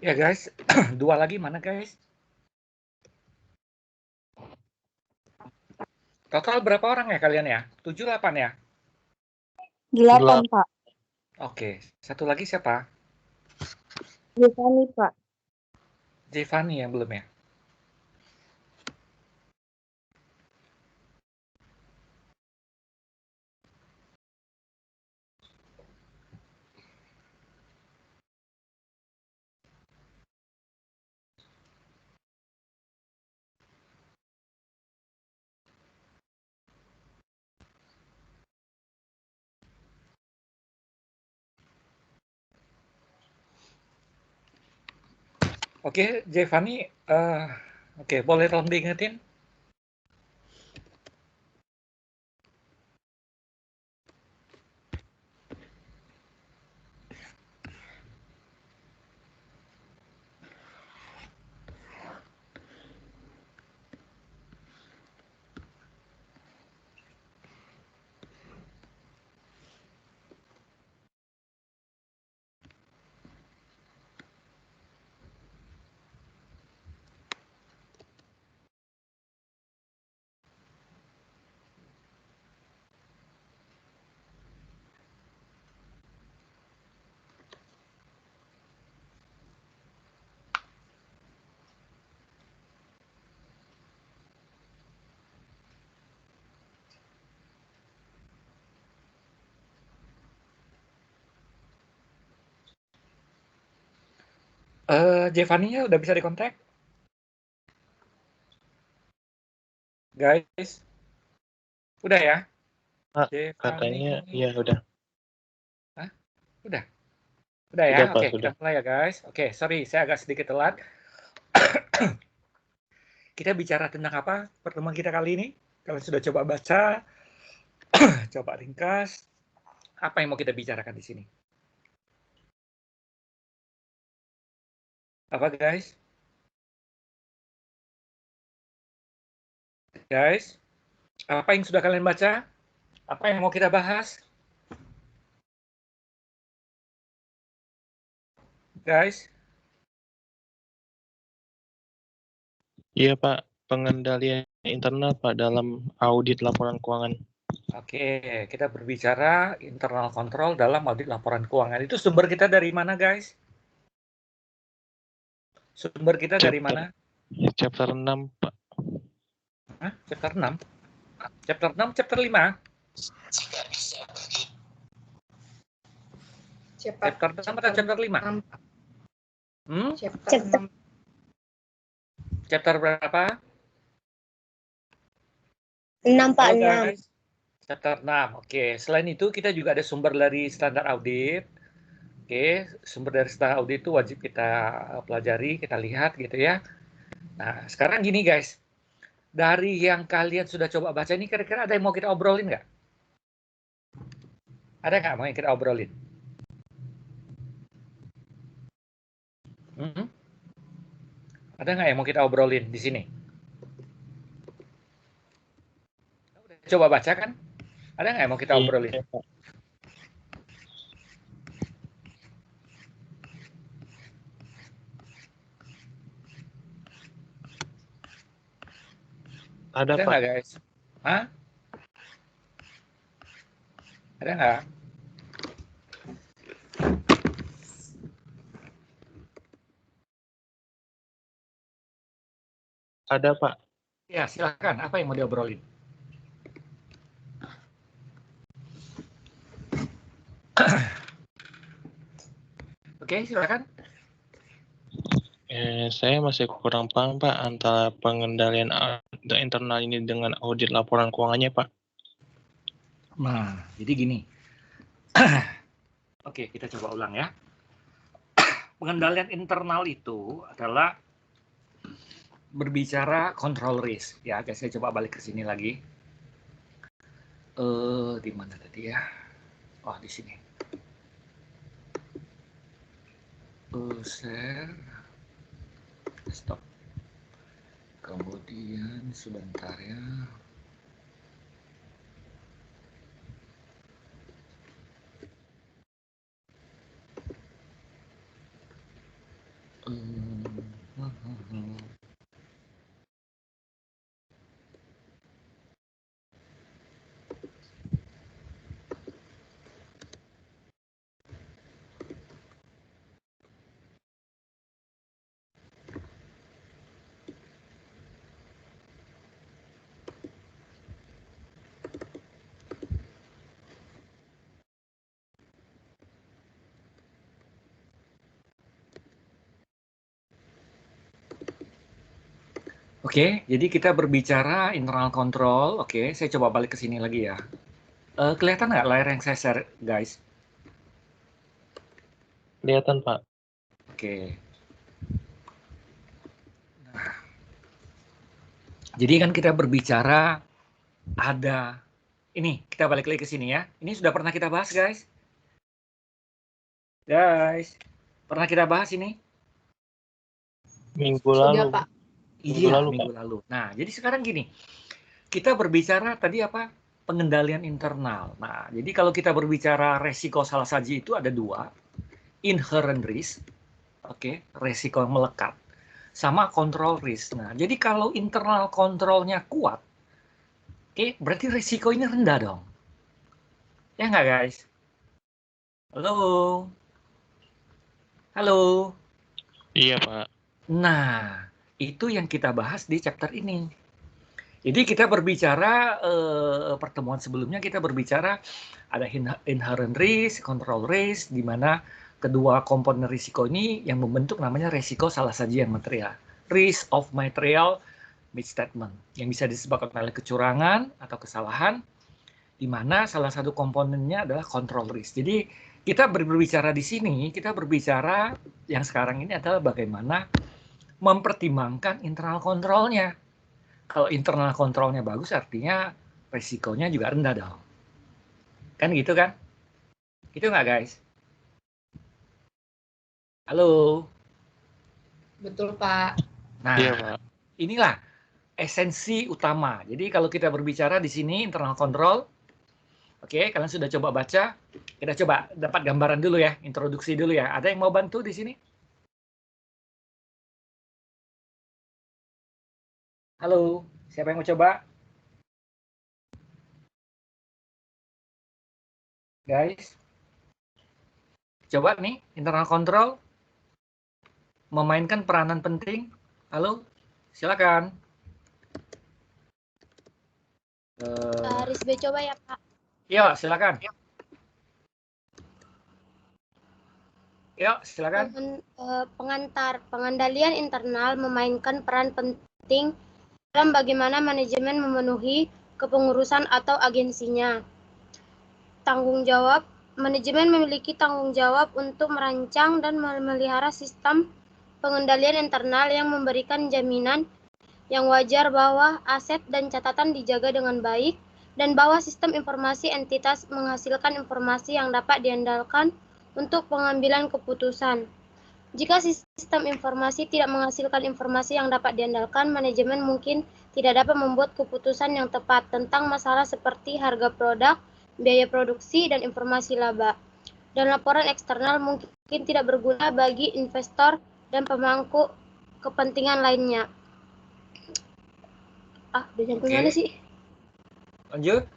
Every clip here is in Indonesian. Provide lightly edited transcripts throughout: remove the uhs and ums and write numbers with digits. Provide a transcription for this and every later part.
Ya guys, dua lagi mana guys? Total berapa orang ya kalian ya? 7, 8 ya? 8, Pak. Oke, satu lagi siapa? Giovanni, Pak. Giovanni yang belum ya? Oke, Giovanni, oke, boleh tolong diingetin? Giovanni-nya udah bisa dikontak? Guys, udah ya? Pak, Giovanni. katanya ya udah. Hah? Udah? Udah ya? Sudah, Pak, Oke, kita sudah. mulai ya guys. Oke, sorry, saya agak sedikit telat. Kita bicara tentang apa pertemuan kita kali ini? Kalian sudah coba baca, coba ringkas. Apa yang mau kita bicarakan di sini? Apa guys? Guys, apa yang sudah kalian baca? Apa yang mau kita bahas? Guys, Iya, Pak, pengendalian internal, Pak, dalam audit laporan keuangan. oke, kita berbicara internal control dalam audit laporan keuangan. Itu sumber kita dari mana, guys? Sumber kita dari mana? Chapter 6, Pak. Hah? Chapter 6? Chapter 6, chapter 5? Chapter 6 atau chapter 5? Chapter Chapter berapa? 6, Pak. Halo 6. guys. Chapter 6. Oke, selain itu kita juga ada sumber dari standar audit. Oke, sumber dari standar audit itu wajib kita pelajari, kita lihat gitu ya. Nah, sekarang gini guys. Dari yang kalian sudah coba baca ini kira-kira ada yang mau kita obrolin nggak? Ada nggak mau yang kita obrolin? Hmm? Ada nggak yang mau kita obrolin di sini? Coba baca kan? Ada nggak yang mau kita obrolin? Iya, Pak. Ada, Ada Pak. nggak guys? Hah? Ada nggak? Ada, Pak. Ya, silakan. Apa yang mau diobrolin? Oke, silakan. Saya masih kurang paham, Pak, antara pengendalian internal ini dengan audit laporan keuangannya, Pak. Nah, jadi gini. Oke, kita coba ulang ya. Pengendalian internal itu adalah berbicara control risk. Ya, guys, saya coba balik ke sini lagi. Di mana tadi ya? Oh, di sini. Share. Stop. Kemudian sebentar ya. Oke, jadi kita berbicara internal control. Oke, saya coba balik ke sini lagi ya. Kelihatan nggak layar yang saya share, guys? Kelihatan, Pak. Oke. Nah, jadi kan kita berbicara ada ini, kita balik lagi ke sini ya. Ini sudah pernah kita bahas, guys. Guys, pernah kita bahas ini? Minggu lalu. Sudah, Pak. Iya, lalu, minggu lalu. Nah, jadi sekarang gini, kita berbicara tadi apa? Pengendalian internal. Nah, jadi kalau kita berbicara resiko salah saji itu ada dua, inherent risk, oke, resiko yang melekat, sama control risk. Nah, jadi kalau internal kontrolnya kuat, oke, berarti resiko ini rendah dong. Ya nggak, guys? Halo? Halo? Iya, Pak. Nah, itu yang kita bahas di chapter ini. Jadi kita berbicara, pertemuan sebelumnya kita berbicara ada inherent risk, control risk, di mana kedua komponen risiko ini yang membentuk namanya risiko salah sajian material. Risk of material misstatement, yang bisa disebabkan oleh kecurangan atau kesalahan, di mana salah satu komponennya adalah control risk. Jadi kita berbicara di sini, kita berbicara yang sekarang ini adalah bagaimana mempertimbangkan internal kontrolnya. Kalau internal kontrolnya bagus, artinya resikonya juga rendah dong. Kan gitu kan? Gitu nggak, guys? Halo? Betul, Pak. Nah, Iya, Pak. inilah esensi utama. Jadi kalau kita berbicara di sini internal control, oke, kalian sudah coba baca. Kita coba dapat gambaran dulu ya, introduksi dulu ya. Ada yang mau bantu di sini? Halo, siapa yang mau coba? Guys, coba nih, internal control memainkan peranan penting. Halo, silakan. Rizbe coba ya, Pak. Yuk, silakan. Yuk, silakan. Pengendalian internal memainkan peran penting dalam bagaimana manajemen memenuhi kepengurusan atau agensinya. Manajemen memiliki tanggung jawab untuk merancang dan memelihara sistem pengendalian internal yang memberikan jaminan yang wajar bahwa aset dan catatan dijaga dengan baik dan bahwa sistem informasi entitas menghasilkan informasi yang dapat diandalkan untuk pengambilan keputusan. Jika sistem informasi tidak menghasilkan informasi yang dapat diandalkan, manajemen mungkin tidak dapat membuat keputusan yang tepat tentang masalah seperti harga produk, biaya produksi, dan informasi laba. Dan laporan eksternal mungkin tidak berguna bagi investor dan pemangku kepentingan lainnya. Udah sampai mana sih? Lanjut.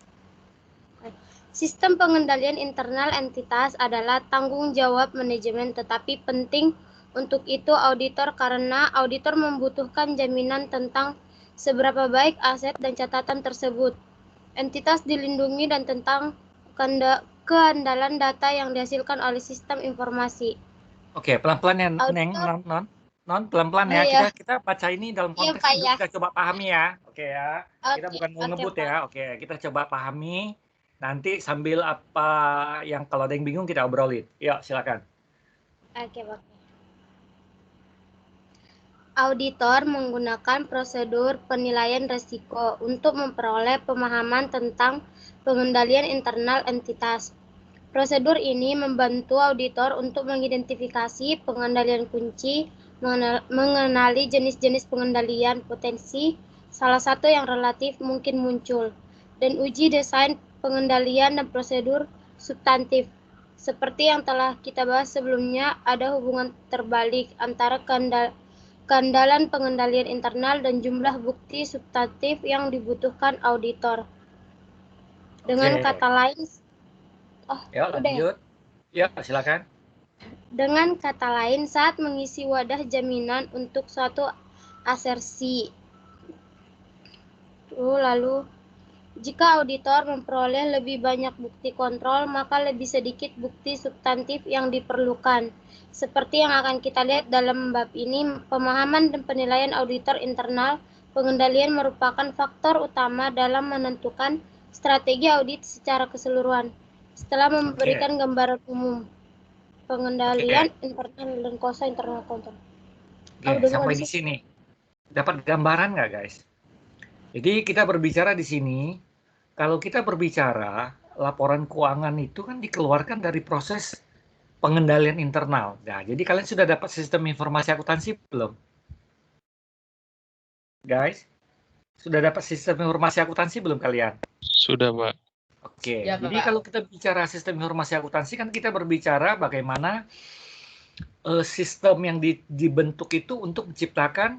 Sistem pengendalian internal entitas adalah tanggung jawab manajemen, tetapi penting untuk itu auditor karena auditor membutuhkan jaminan tentang seberapa baik aset dan catatan tersebut, entitas dilindungi, dan tentang keandalan data yang dihasilkan oleh sistem informasi. Oke, pelan-pelan ya, Neng, non, pelan-pelan ya. Kita baca ini dalam konteks hidup, kita coba pahami ya. Oke ya. Kita bukan mau ngebut ya. Oke, kita coba pahami. Nanti sambil apa yang kalau ada yang bingung kita obrolin. Yuk, silakan. Oke, Pak. Auditor menggunakan prosedur penilaian risiko untuk memperoleh pemahaman tentang pengendalian internal entitas. Prosedur ini membantu auditor untuk mengidentifikasi pengendalian kunci, mengenali jenis-jenis pengendalian potensi, salah satu yang relatif mungkin muncul, dan uji desain pengendalian dan prosedur substantif. Seperti yang telah kita bahas sebelumnya, ada hubungan terbalik antara keandalan pengendalian internal dan jumlah bukti substantif yang dibutuhkan auditor. Dengan kata lain, lanjut. Ya, silakan. Dengan kata lain, saat mengisi wadah jaminan untuk suatu asersi, lalu jika auditor memperoleh lebih banyak bukti kontrol, maka lebih sedikit bukti substantif yang diperlukan. Seperti yang akan kita lihat dalam bab ini, pemahaman dan penilaian auditor internal Pengendalian merupakan faktor utama dalam menentukan strategi audit secara keseluruhan. Setelah memberikan gambaran umum, pengendalian internal dan kuasa internal kontrol. Sampai di sini. Dapat gambaran nggak, guys? Jadi kita berbicara di sini, kalau kita berbicara laporan keuangan itu kan dikeluarkan dari proses pengendalian internal. Nah, jadi kalian sudah dapat sistem informasi akuntansi belum? Guys, sudah dapat sistem informasi akuntansi belum kalian? Sudah, Pak. Oke, ya, jadi kalau kita bicara sistem informasi akuntansi kan kita berbicara bagaimana sistem yang dibentuk itu untuk menciptakan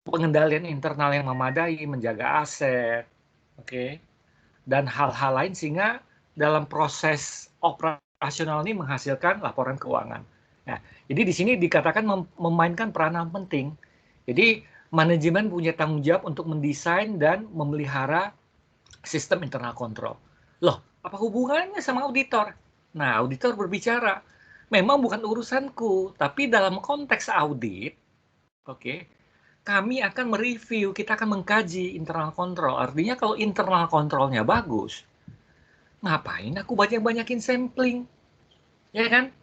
pengendalian internal yang memadai, menjaga aset, dan hal-hal lain sehingga dalam proses operasional ini menghasilkan laporan keuangan. Nah, jadi di sini dikatakan memainkan peranan penting. Jadi manajemen punya tanggung jawab untuk mendesain dan memelihara sistem internal kontrol. Loh, apa hubungannya sama auditor? Nah, auditor berbicara, memang bukan urusanku, tapi dalam konteks audit, kami akan mereview, kita akan mengkaji internal control. Artinya kalau internal controlnya bagus, ngapain aku banyak-banyakin sampling? Ya kan?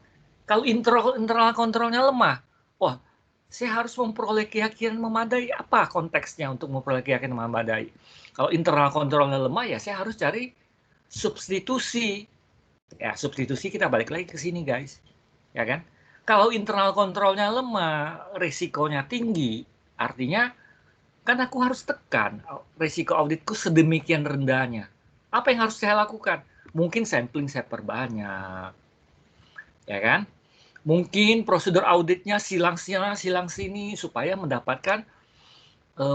Kalau internal controlnya lemah, wah, saya harus memperoleh keyakinan memadai. Apa konteksnya untuk memperoleh keyakinan memadai? Kalau internal controlnya lemah, ya saya harus cari substitusi. Ya, substitusi kita balik lagi ke sini, guys. Ya kan? Kalau internal controlnya lemah, risikonya tinggi, artinya kan aku harus tekan risiko auditku sedemikian rendahnya. Apa yang harus saya lakukan? Mungkin sampling saya perbanyak, ya kan? Mungkin prosedur auditnya silang sini supaya mendapatkan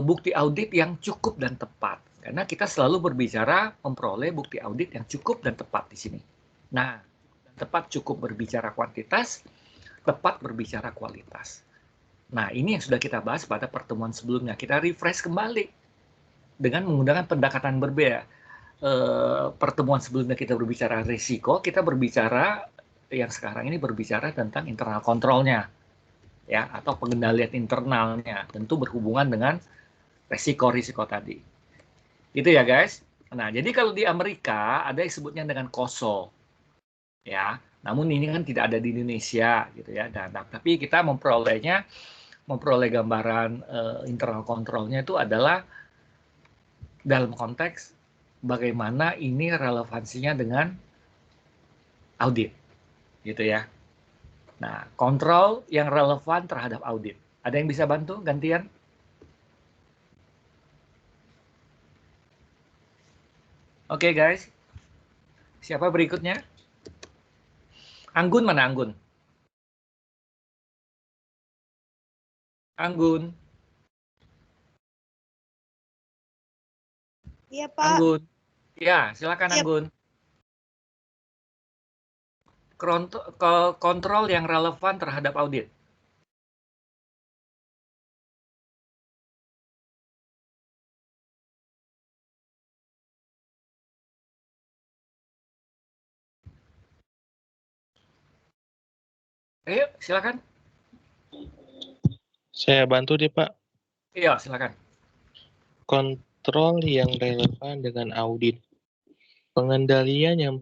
bukti audit yang cukup dan tepat. Karena kita selalu berbicara memperoleh bukti audit yang cukup dan tepat di sini. Nah, tepat cukup berbicara kuantitas, tepat berbicara kualitas. Nah, ini yang sudah kita bahas pada pertemuan sebelumnya. Kita refresh kembali dengan menggunakan pendekatan berbeda. Pertemuan sebelumnya kita berbicara risiko, kita berbicara yang sekarang ini berbicara tentang internal kontrolnya, ya, atau pengendalian internalnya, tentu berhubungan dengan risiko-risiko tadi. Itu ya, guys. Nah, jadi kalau di Amerika ada yang disebutnya dengan COSO, ya. Namun ini kan tidak ada di Indonesia, gitu ya. Dan tapi kita memperoleh gambaran internal kontrolnya itu adalah dalam konteks bagaimana ini relevansinya dengan audit, gitu ya. Nah, kontrol yang relevan terhadap audit. Ada yang bisa bantu gantian? Oke, guys. Siapa berikutnya? Anggun mana Anggun? Anggun. Iya, Pak. Anggun. Ya, silakan Anggun. Kontrol yang relevan terhadap audit. Ayo, silakan. Saya bantu deh, Pak. Iya, silakan. Kontrol yang relevan dengan audit. Pengendalian yang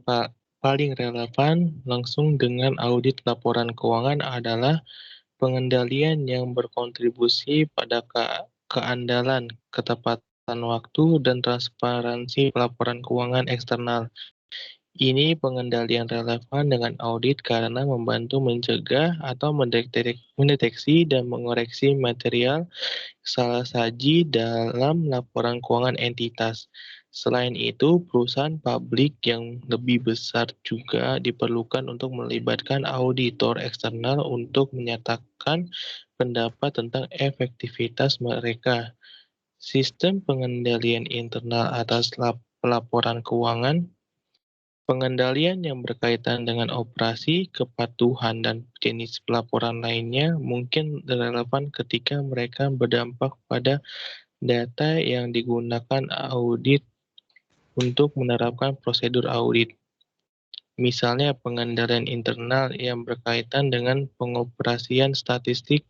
paling relevan langsung dengan audit laporan keuangan adalah pengendalian yang berkontribusi pada keandalan, ketepatan waktu, dan transparansi laporan keuangan eksternal. Ini pengendalian relevan dengan audit karena membantu mencegah atau mendeteksi dan mengoreksi material salah saji dalam laporan keuangan entitas. Selain itu, perusahaan publik yang lebih besar juga diperlukan untuk melibatkan auditor eksternal untuk menyatakan pendapat tentang efektivitas mereka. Sistem pengendalian internal atas laporan keuangan. Pengendalian yang berkaitan dengan operasi, kepatuhan, dan jenis pelaporan lainnya mungkin relevan ketika mereka berdampak pada data yang digunakan audit untuk menerapkan prosedur audit. Misalnya pengendalian internal yang berkaitan dengan pengoperasian statistik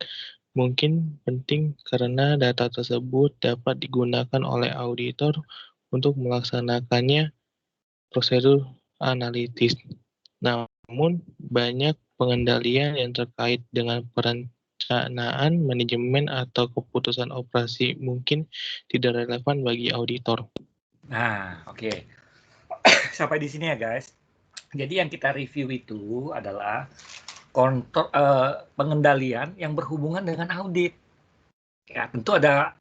mungkin penting karena data tersebut dapat digunakan oleh auditor untuk melaksanakannya prosedur analitis. Namun, banyak pengendalian yang terkait dengan perencanaan, manajemen, atau keputusan operasi mungkin tidak relevan bagi auditor. Nah, oke. Sampai di sini ya, guys. Jadi yang kita review itu adalah pengendalian yang berhubungan dengan audit. Ya, tentu ada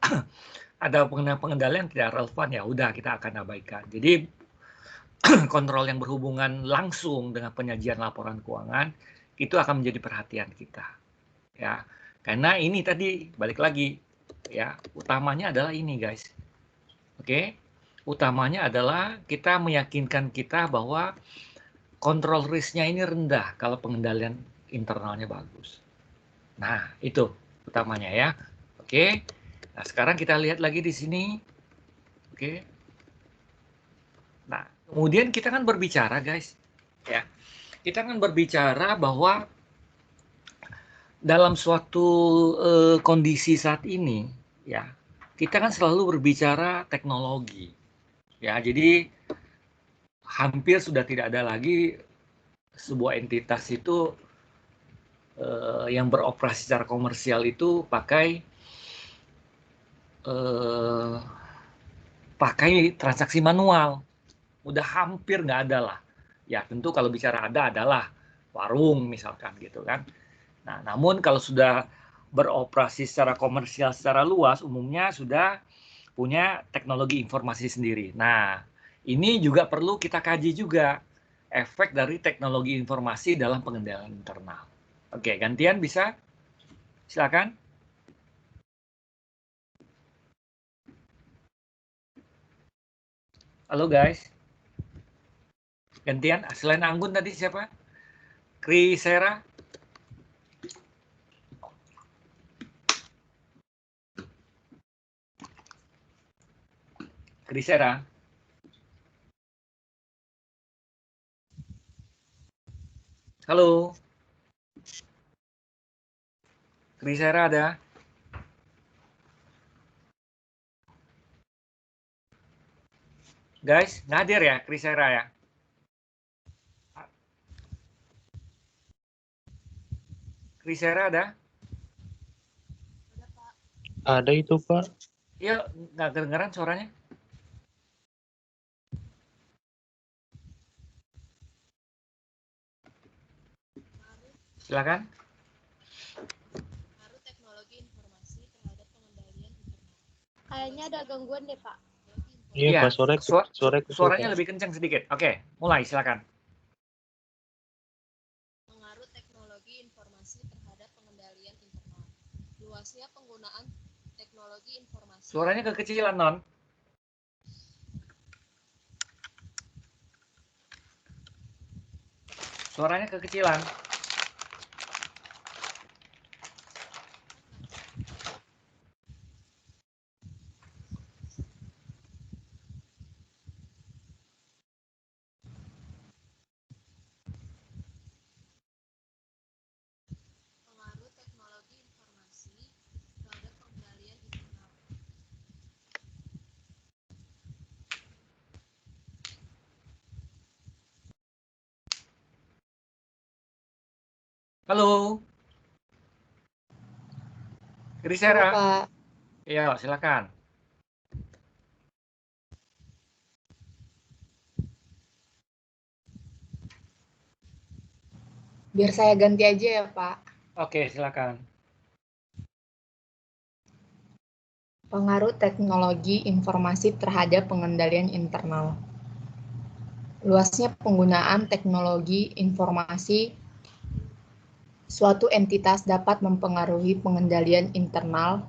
pengendalian tidak relevan, ya udah kita akan abaikan. Jadi kontrol yang berhubungan langsung dengan penyajian laporan keuangan itu akan menjadi perhatian kita. Ya. Karena ini tadi balik lagi ya, utamanya adalah ini, guys. Oke. Utamanya adalah kita meyakinkan kita bahwa kontrol risknya ini rendah kalau pengendalian internalnya bagus. Nah, itu utamanya ya. Oke. Nah, sekarang kita lihat lagi di sini. Oke. Nah, kemudian kita kan berbicara, guys. Ya. Kita kan berbicara bahwa dalam suatu kondisi saat ini, ya, kita kan selalu berbicara teknologi. Ya, jadi hampir sudah tidak ada lagi sebuah entitas itu yang beroperasi secara komersial itu pakai transaksi manual. Udah hampir nggak ada lah. Ya tentu kalau bicara ada adalah warung misalkan gitu kan. Nah, namun kalau sudah beroperasi secara komersial secara luas, umumnya sudah punya teknologi informasi sendiri. Nah, ini juga perlu kita kaji juga efek dari teknologi informasi dalam pengendalian internal. Oke, gantian bisa? Silakan. Halo guys. Gantian, selain Anggun tadi siapa? Krisera? Krisera? Halo? Krisera ada? Guys, nadir ya Krisera ya? Krisera ada? Ada itu, Pak. Iya, nggak kedengeran suaranya. Silakan. Teknologi informasi terhadap pengendalian internal. Kayaknya ada gangguan deh, Pak. Iya, Pak, suaranya lebih kencang sedikit. Oke, mulai silakan. Pengaruh teknologi informasi terhadap pengendalian internal. Luasnya penggunaan teknologi informasi. Suaranya kekecilan, Non. Suaranya kekecilan. Pengaruh teknologi informasi terhadap pengendalian internal. Halo. Krisera. Halo, Pak. Iya, silakan. Biar saya ganti aja ya, Pak. Oke, silakan. Pengaruh teknologi informasi terhadap pengendalian internal. Luasnya penggunaan teknologi informasi suatu entitas dapat mempengaruhi pengendalian internal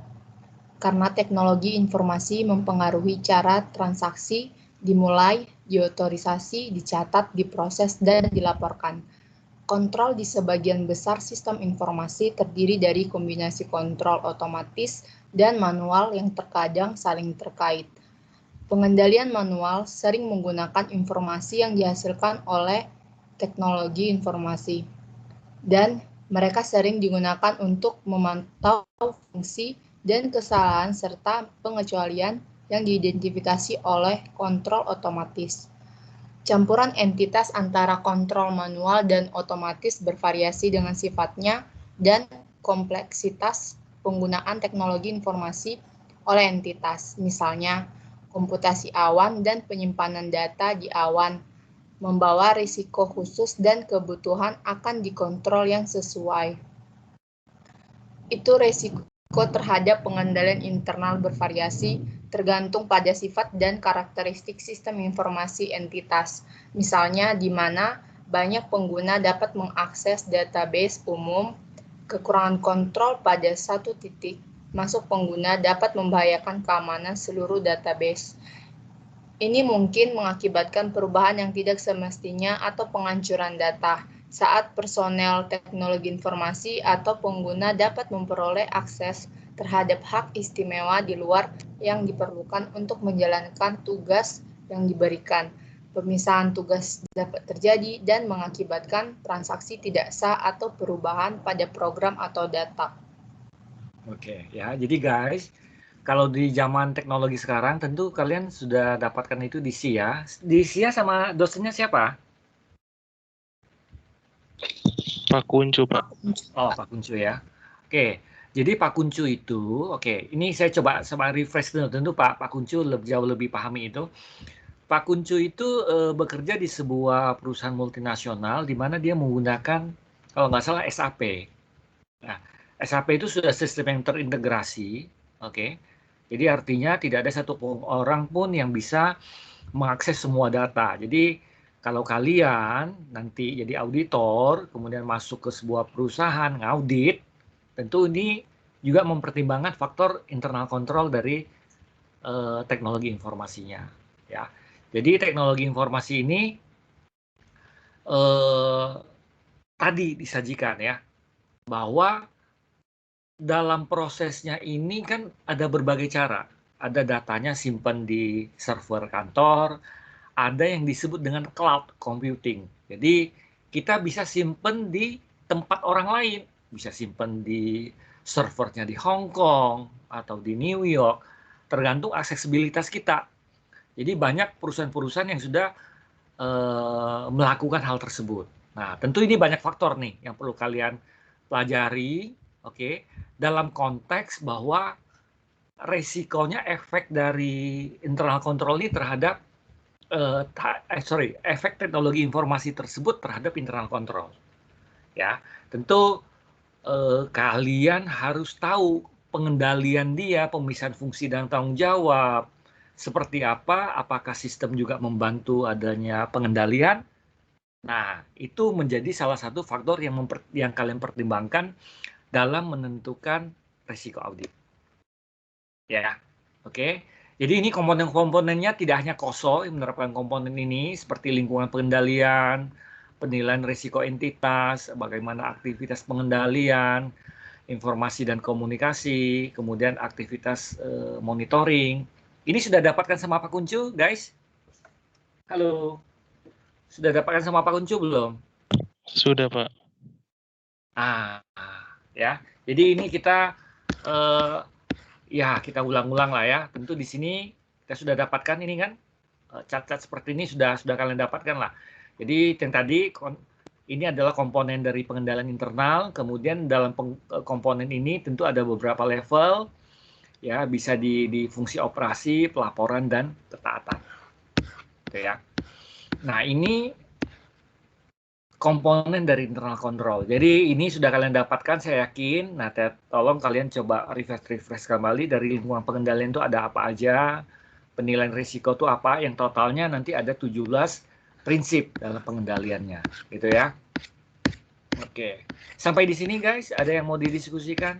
karena teknologi informasi mempengaruhi cara transaksi dimulai, diotorisasi, dicatat, diproses, dan dilaporkan. Kontrol di sebagian besar sistem informasi terdiri dari kombinasi kontrol otomatis dan manual yang terkadang saling terkait. Pengendalian manual sering menggunakan informasi yang dihasilkan oleh teknologi informasi dan Mereka sering digunakan untuk memantau fungsi dan kesalahan serta pengecualian yang diidentifikasi oleh kontrol otomatis. Campuran entitas antara kontrol manual dan otomatis bervariasi dengan sifatnya dan kompleksitas penggunaan teknologi informasi oleh entitas, misalnya komputasi awan dan penyimpanan data di awan, membawa risiko khusus dan kebutuhan akan dikontrol yang sesuai. Itu risiko terhadap pengendalian internal bervariasi tergantung pada sifat dan karakteristik sistem informasi entitas. Misalnya, di mana banyak pengguna dapat mengakses database umum, kekurangan kontrol pada satu titik masuk pengguna dapat membahayakan keamanan seluruh database. Ini mungkin mengakibatkan perubahan yang tidak semestinya atau penghancuran data saat personel teknologi informasi atau pengguna dapat memperoleh akses terhadap hak istimewa di luar yang diperlukan untuk menjalankan tugas yang diberikan. Pemisahan tugas dapat terjadi dan mengakibatkan transaksi tidak sah atau perubahan pada program atau data. Oke, ya. Jadi guys, kalau di zaman teknologi sekarang tentu kalian sudah dapatkan itu di SIA. Di SIA sama dosennya siapa? Pak Kuncu, Pak. Oh, Pak Kuncu ya. Oke. Jadi Pak Kuncu itu, oke, ini saya coba refresh dulu. Tentu Pak Kuncu jauh lebih pahami itu. Pak Kuncu itu bekerja di sebuah perusahaan multinasional di mana dia menggunakan, kalau nggak salah, SAP. Nah, SAP itu sudah sistem yang terintegrasi, oke. Jadi artinya tidak ada satu orang pun yang bisa mengakses semua data. Jadi kalau kalian nanti jadi auditor, kemudian masuk ke sebuah perusahaan ngaudit, tentu ini juga mempertimbangkan faktor internal control dari teknologi informasinya. Ya, jadi teknologi informasi ini tadi disajikan ya, bahwa dalam prosesnya ini kan ada berbagai cara. Ada datanya simpan di server kantor, ada yang disebut dengan cloud computing. Jadi kita bisa simpan di tempat orang lain, bisa simpan di servernya di Hong Kong atau di New York, tergantung aksesibilitas kita. Jadi banyak perusahaan-perusahaan yang sudah melakukan hal tersebut. Nah, tentu ini banyak faktor nih yang perlu kalian pelajari, oke, dalam konteks bahwa resikonya efek dari internal control ini terhadap efek teknologi informasi tersebut terhadap internal control. Ya, tentu kalian harus tahu pengendalian dia, pemisahan fungsi dan tanggung jawab, seperti apa, apakah sistem juga membantu adanya pengendalian. Nah, itu menjadi salah satu faktor yang kalian pertimbangkan dalam menentukan risiko audit. Ya, oke. Jadi ini komponen-komponennya tidak hanya KOSO yang menerapkan komponen ini, seperti lingkungan pengendalian, penilaian risiko entitas, bagaimana aktivitas pengendalian, informasi dan komunikasi, kemudian aktivitas monitoring. Ini sudah dapatkan sama Pak Kuncu, guys? Halo, sudah dapatkan sama Pak Kuncu belum? Sudah, Pak. Ya. Jadi ini kita ya kita ulang-ulang lah ya. Tentu di sini kita sudah dapatkan ini kan cat-cat seperti ini sudah kalian dapatkan lah. Jadi yang tadi ini adalah komponen dari pengendalian internal. Kemudian dalam komponen ini tentu ada beberapa level ya, bisa di fungsi operasi, pelaporan dan ketaatan. Oke ya. Nah, ini komponen dari internal control. Jadi ini sudah kalian dapatkan, saya yakin. Nah, tolong kalian coba refresh kembali dari lingkungan pengendalian itu ada apa aja, penilaian risiko itu apa, yang totalnya nanti ada 17 prinsip dalam pengendaliannya, gitu ya. Oke, sampai di sini guys, ada yang mau didiskusikan?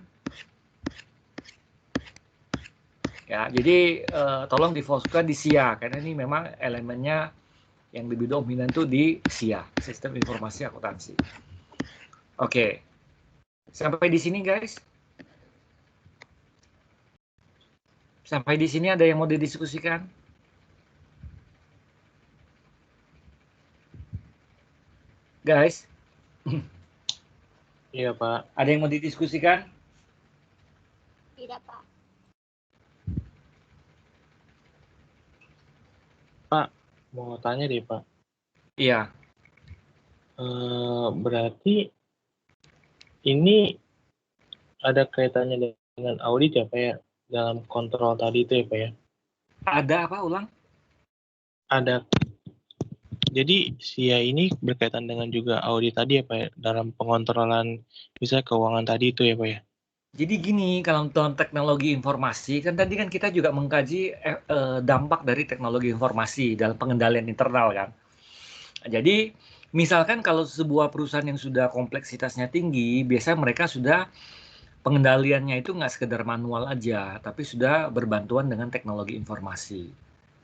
Ya, jadi tolong difokuskan di SIA, karena ini memang elemennya yang lebih dominan itu di SIA, Sistem Informasi Akuntansi. Oke, sampai di sini guys. Sampai di sini ada yang mau didiskusikan? Guys? Iya, Pak. Ada yang mau didiskusikan? Tidak, Pak. Pak, mau tanya deh, Pak. Iya. Berarti ini ada kaitannya dengan audit ya, Pak ya? Dalam kontrol tadi itu ya, Pak ya? Ada apa ulang? Ada. Jadi SIA ini berkaitan dengan juga audit tadi ya, Pak ya? Dalam pengontrolan misalnya keuangan tadi itu ya, Pak ya? Jadi gini, kalau dalam teknologi informasi, kan tadi kan kita juga mengkaji dampak dari teknologi informasi dalam pengendalian internal kan. Jadi misalkan kalau sebuah perusahaan yang sudah kompleksitasnya tinggi, biasanya mereka sudah pengendaliannya itu nggak sekedar manual aja, tapi sudah berbantuan dengan teknologi informasi.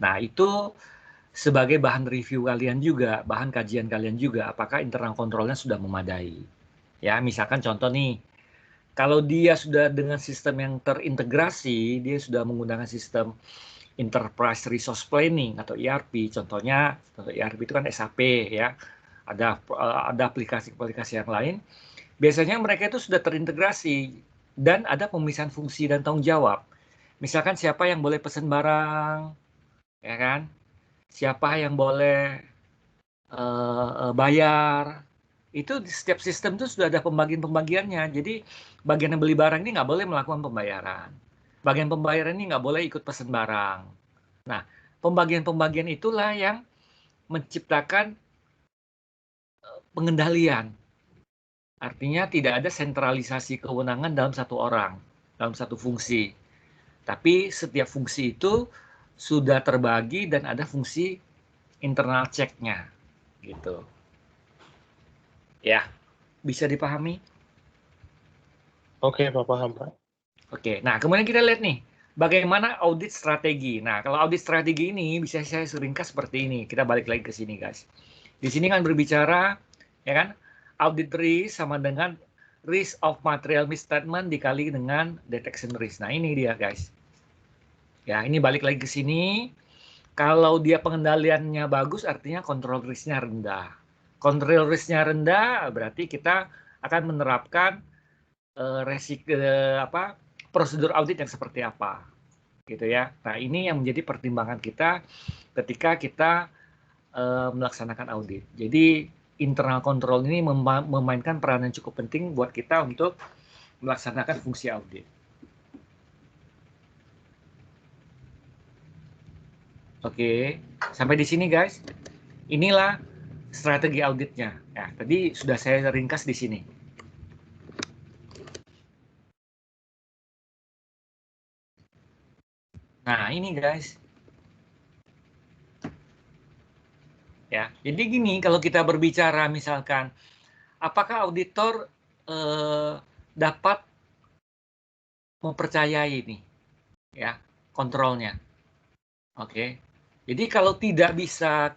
Nah, itu sebagai bahan review kalian juga, bahan kajian kalian juga, apakah internal kontrolnya sudah memadai. Ya, misalkan contoh nih, kalau dia sudah dengan sistem yang terintegrasi, dia sudah menggunakan sistem Enterprise Resource Planning atau ERP, contohnya ERP itu kan SAP ya, ada aplikasi-aplikasi yang lain. Biasanya mereka itu sudah terintegrasi dan ada pemisahan fungsi dan tanggung jawab. Misalkan siapa yang boleh pesan barang, ya kan? Siapa yang boleh bayar. Itu di setiap sistem itu sudah ada pembagian-pembagiannya. Jadi bagian yang beli barang ini nggak boleh melakukan pembayaran. Bagian pembayaran ini nggak boleh ikut pesan barang. Nah, pembagian-pembagian itulah yang menciptakan pengendalian. Artinya tidak ada sentralisasi kewenangan dalam satu orang, dalam satu fungsi. Tapi setiap fungsi itu sudah terbagi dan ada fungsi internal check-nya. Gitu. Ya, bisa dipahami? Oke, Pak, paham, Pak. Oke, nah kemudian kita lihat nih, bagaimana audit strategi. Nah, kalau audit strategi ini bisa saya ringkas seperti ini. Kita balik lagi ke sini, guys. Di sini kan berbicara, ya kan, audit risk sama dengan risk of material misstatement dikali dengan detection risk. Nah, ini dia, guys. Ya, ini balik lagi ke sini. Kalau dia pengendaliannya bagus, artinya kontrol risknya rendah. Kontrol risknya rendah, berarti kita akan menerapkan prosedur audit yang seperti apa, gitu ya. Nah, ini yang menjadi pertimbangan kita ketika kita melaksanakan audit. Jadi internal control ini memainkan peranan cukup penting buat kita untuk melaksanakan fungsi audit. Oke, sampai di sini guys. Inilah strategi auditnya. Ya, tadi sudah saya ringkas di sini. Nah, ini guys. Ya, jadi gini, kalau kita berbicara misalkan, apakah auditor dapat mempercayai ini, ya, kontrolnya? Oke. Jadi kalau tidak bisa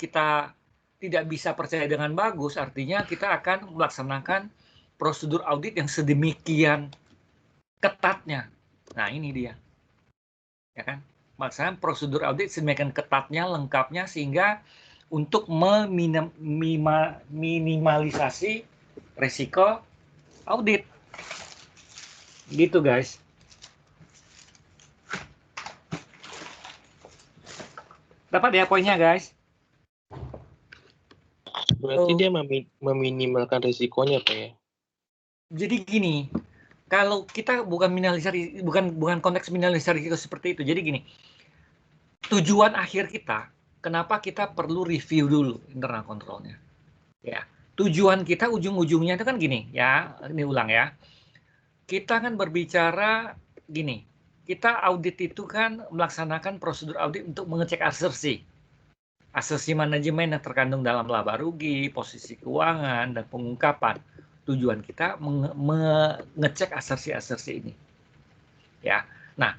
percaya dengan bagus, artinya kita akan melaksanakan prosedur audit yang sedemikian ketatnya. Nah, ini dia. Ya kan? Melaksanakan prosedur audit sedemikian ketatnya, lengkapnya, sehingga untuk meminimalisasi risiko audit. Gitu, guys. Dapat ya poinnya, guys? Berarti dia meminimalkan risikonya, Pak ya? Jadi gini, kalau kita bukan konteks minimalisasi risiko seperti itu. Jadi gini, tujuan akhir kita, kenapa kita perlu review dulu internal kontrolnya? Ya, tujuan kita ujung-ujungnya itu kan gini, ya, ini ulang ya. Kita kan berbicara gini, kita audit itu kan melaksanakan prosedur audit untuk mengecek asersi. Asersi manajemen yang terkandung dalam laba rugi, posisi keuangan, dan pengungkapan. Tujuan kita mengecek asersi-asersi ini. Ya, nah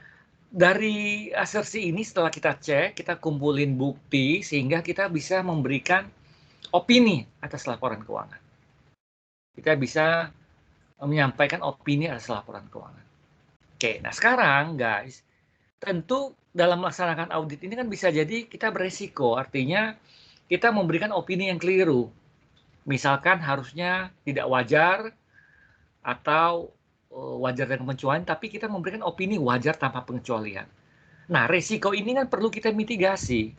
dari asersi ini setelah kita cek, kita kumpulin bukti sehingga kita bisa memberikan opini atas laporan keuangan. Kita bisa menyampaikan opini atas laporan keuangan. Oke, nah sekarang guys, tentu dalam melaksanakan audit ini kan bisa jadi kita beresiko, artinya kita memberikan opini yang keliru. Misalkan harusnya tidak wajar atau wajar dengan pengecualian, tapi kita memberikan opini wajar tanpa pengecualian. Nah, resiko ini kan perlu kita mitigasi.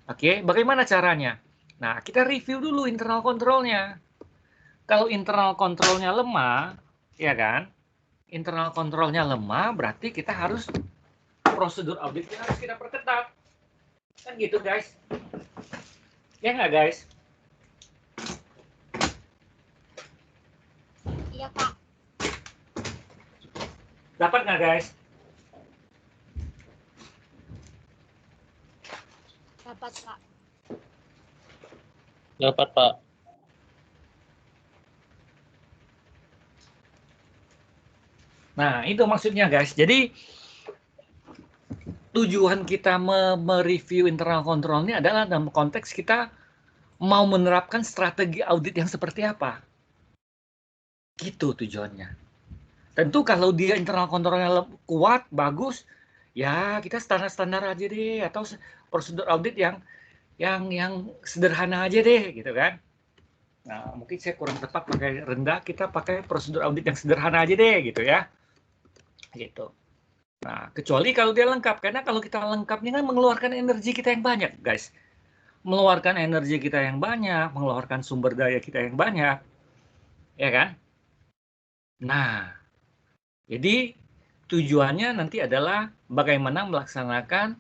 Oke, bagaimana caranya? Nah, kita review dulu internal kontrolnya. Kalau internal kontrolnya lemah, ya kan? Internal kontrolnya lemah, berarti kita harus prosedur auditnya harus kita perketat. Kan gitu, guys. Ya nggak, guys? Iya, Kak. Dapat nggak, guys? Dapat, Kak. Dapat, Pak. Nah, itu maksudnya, guys. Jadi, tujuan kita mereview internal control ini adalah dalam konteks kita mau menerapkan strategi audit yang seperti apa. Gitu tujuannya. Tentu kalau dia internal kontrolnya kuat, bagus, ya kita standar-standar aja deh, atau prosedur audit yang sederhana aja deh, gitu kan. Nah, mungkin saya kurang tepat pakai rendah, kita pakai prosedur audit yang sederhana aja deh, gitu ya. Gitu. Nah, kecuali kalau dia lengkap, karena kalau kita lengkapnya kan mengeluarkan energi kita yang banyak, guys. Mengeluarkan energi kita yang banyak, mengeluarkan sumber daya kita yang banyak, ya kan? Nah, jadi tujuannya nanti adalah bagaimana melaksanakan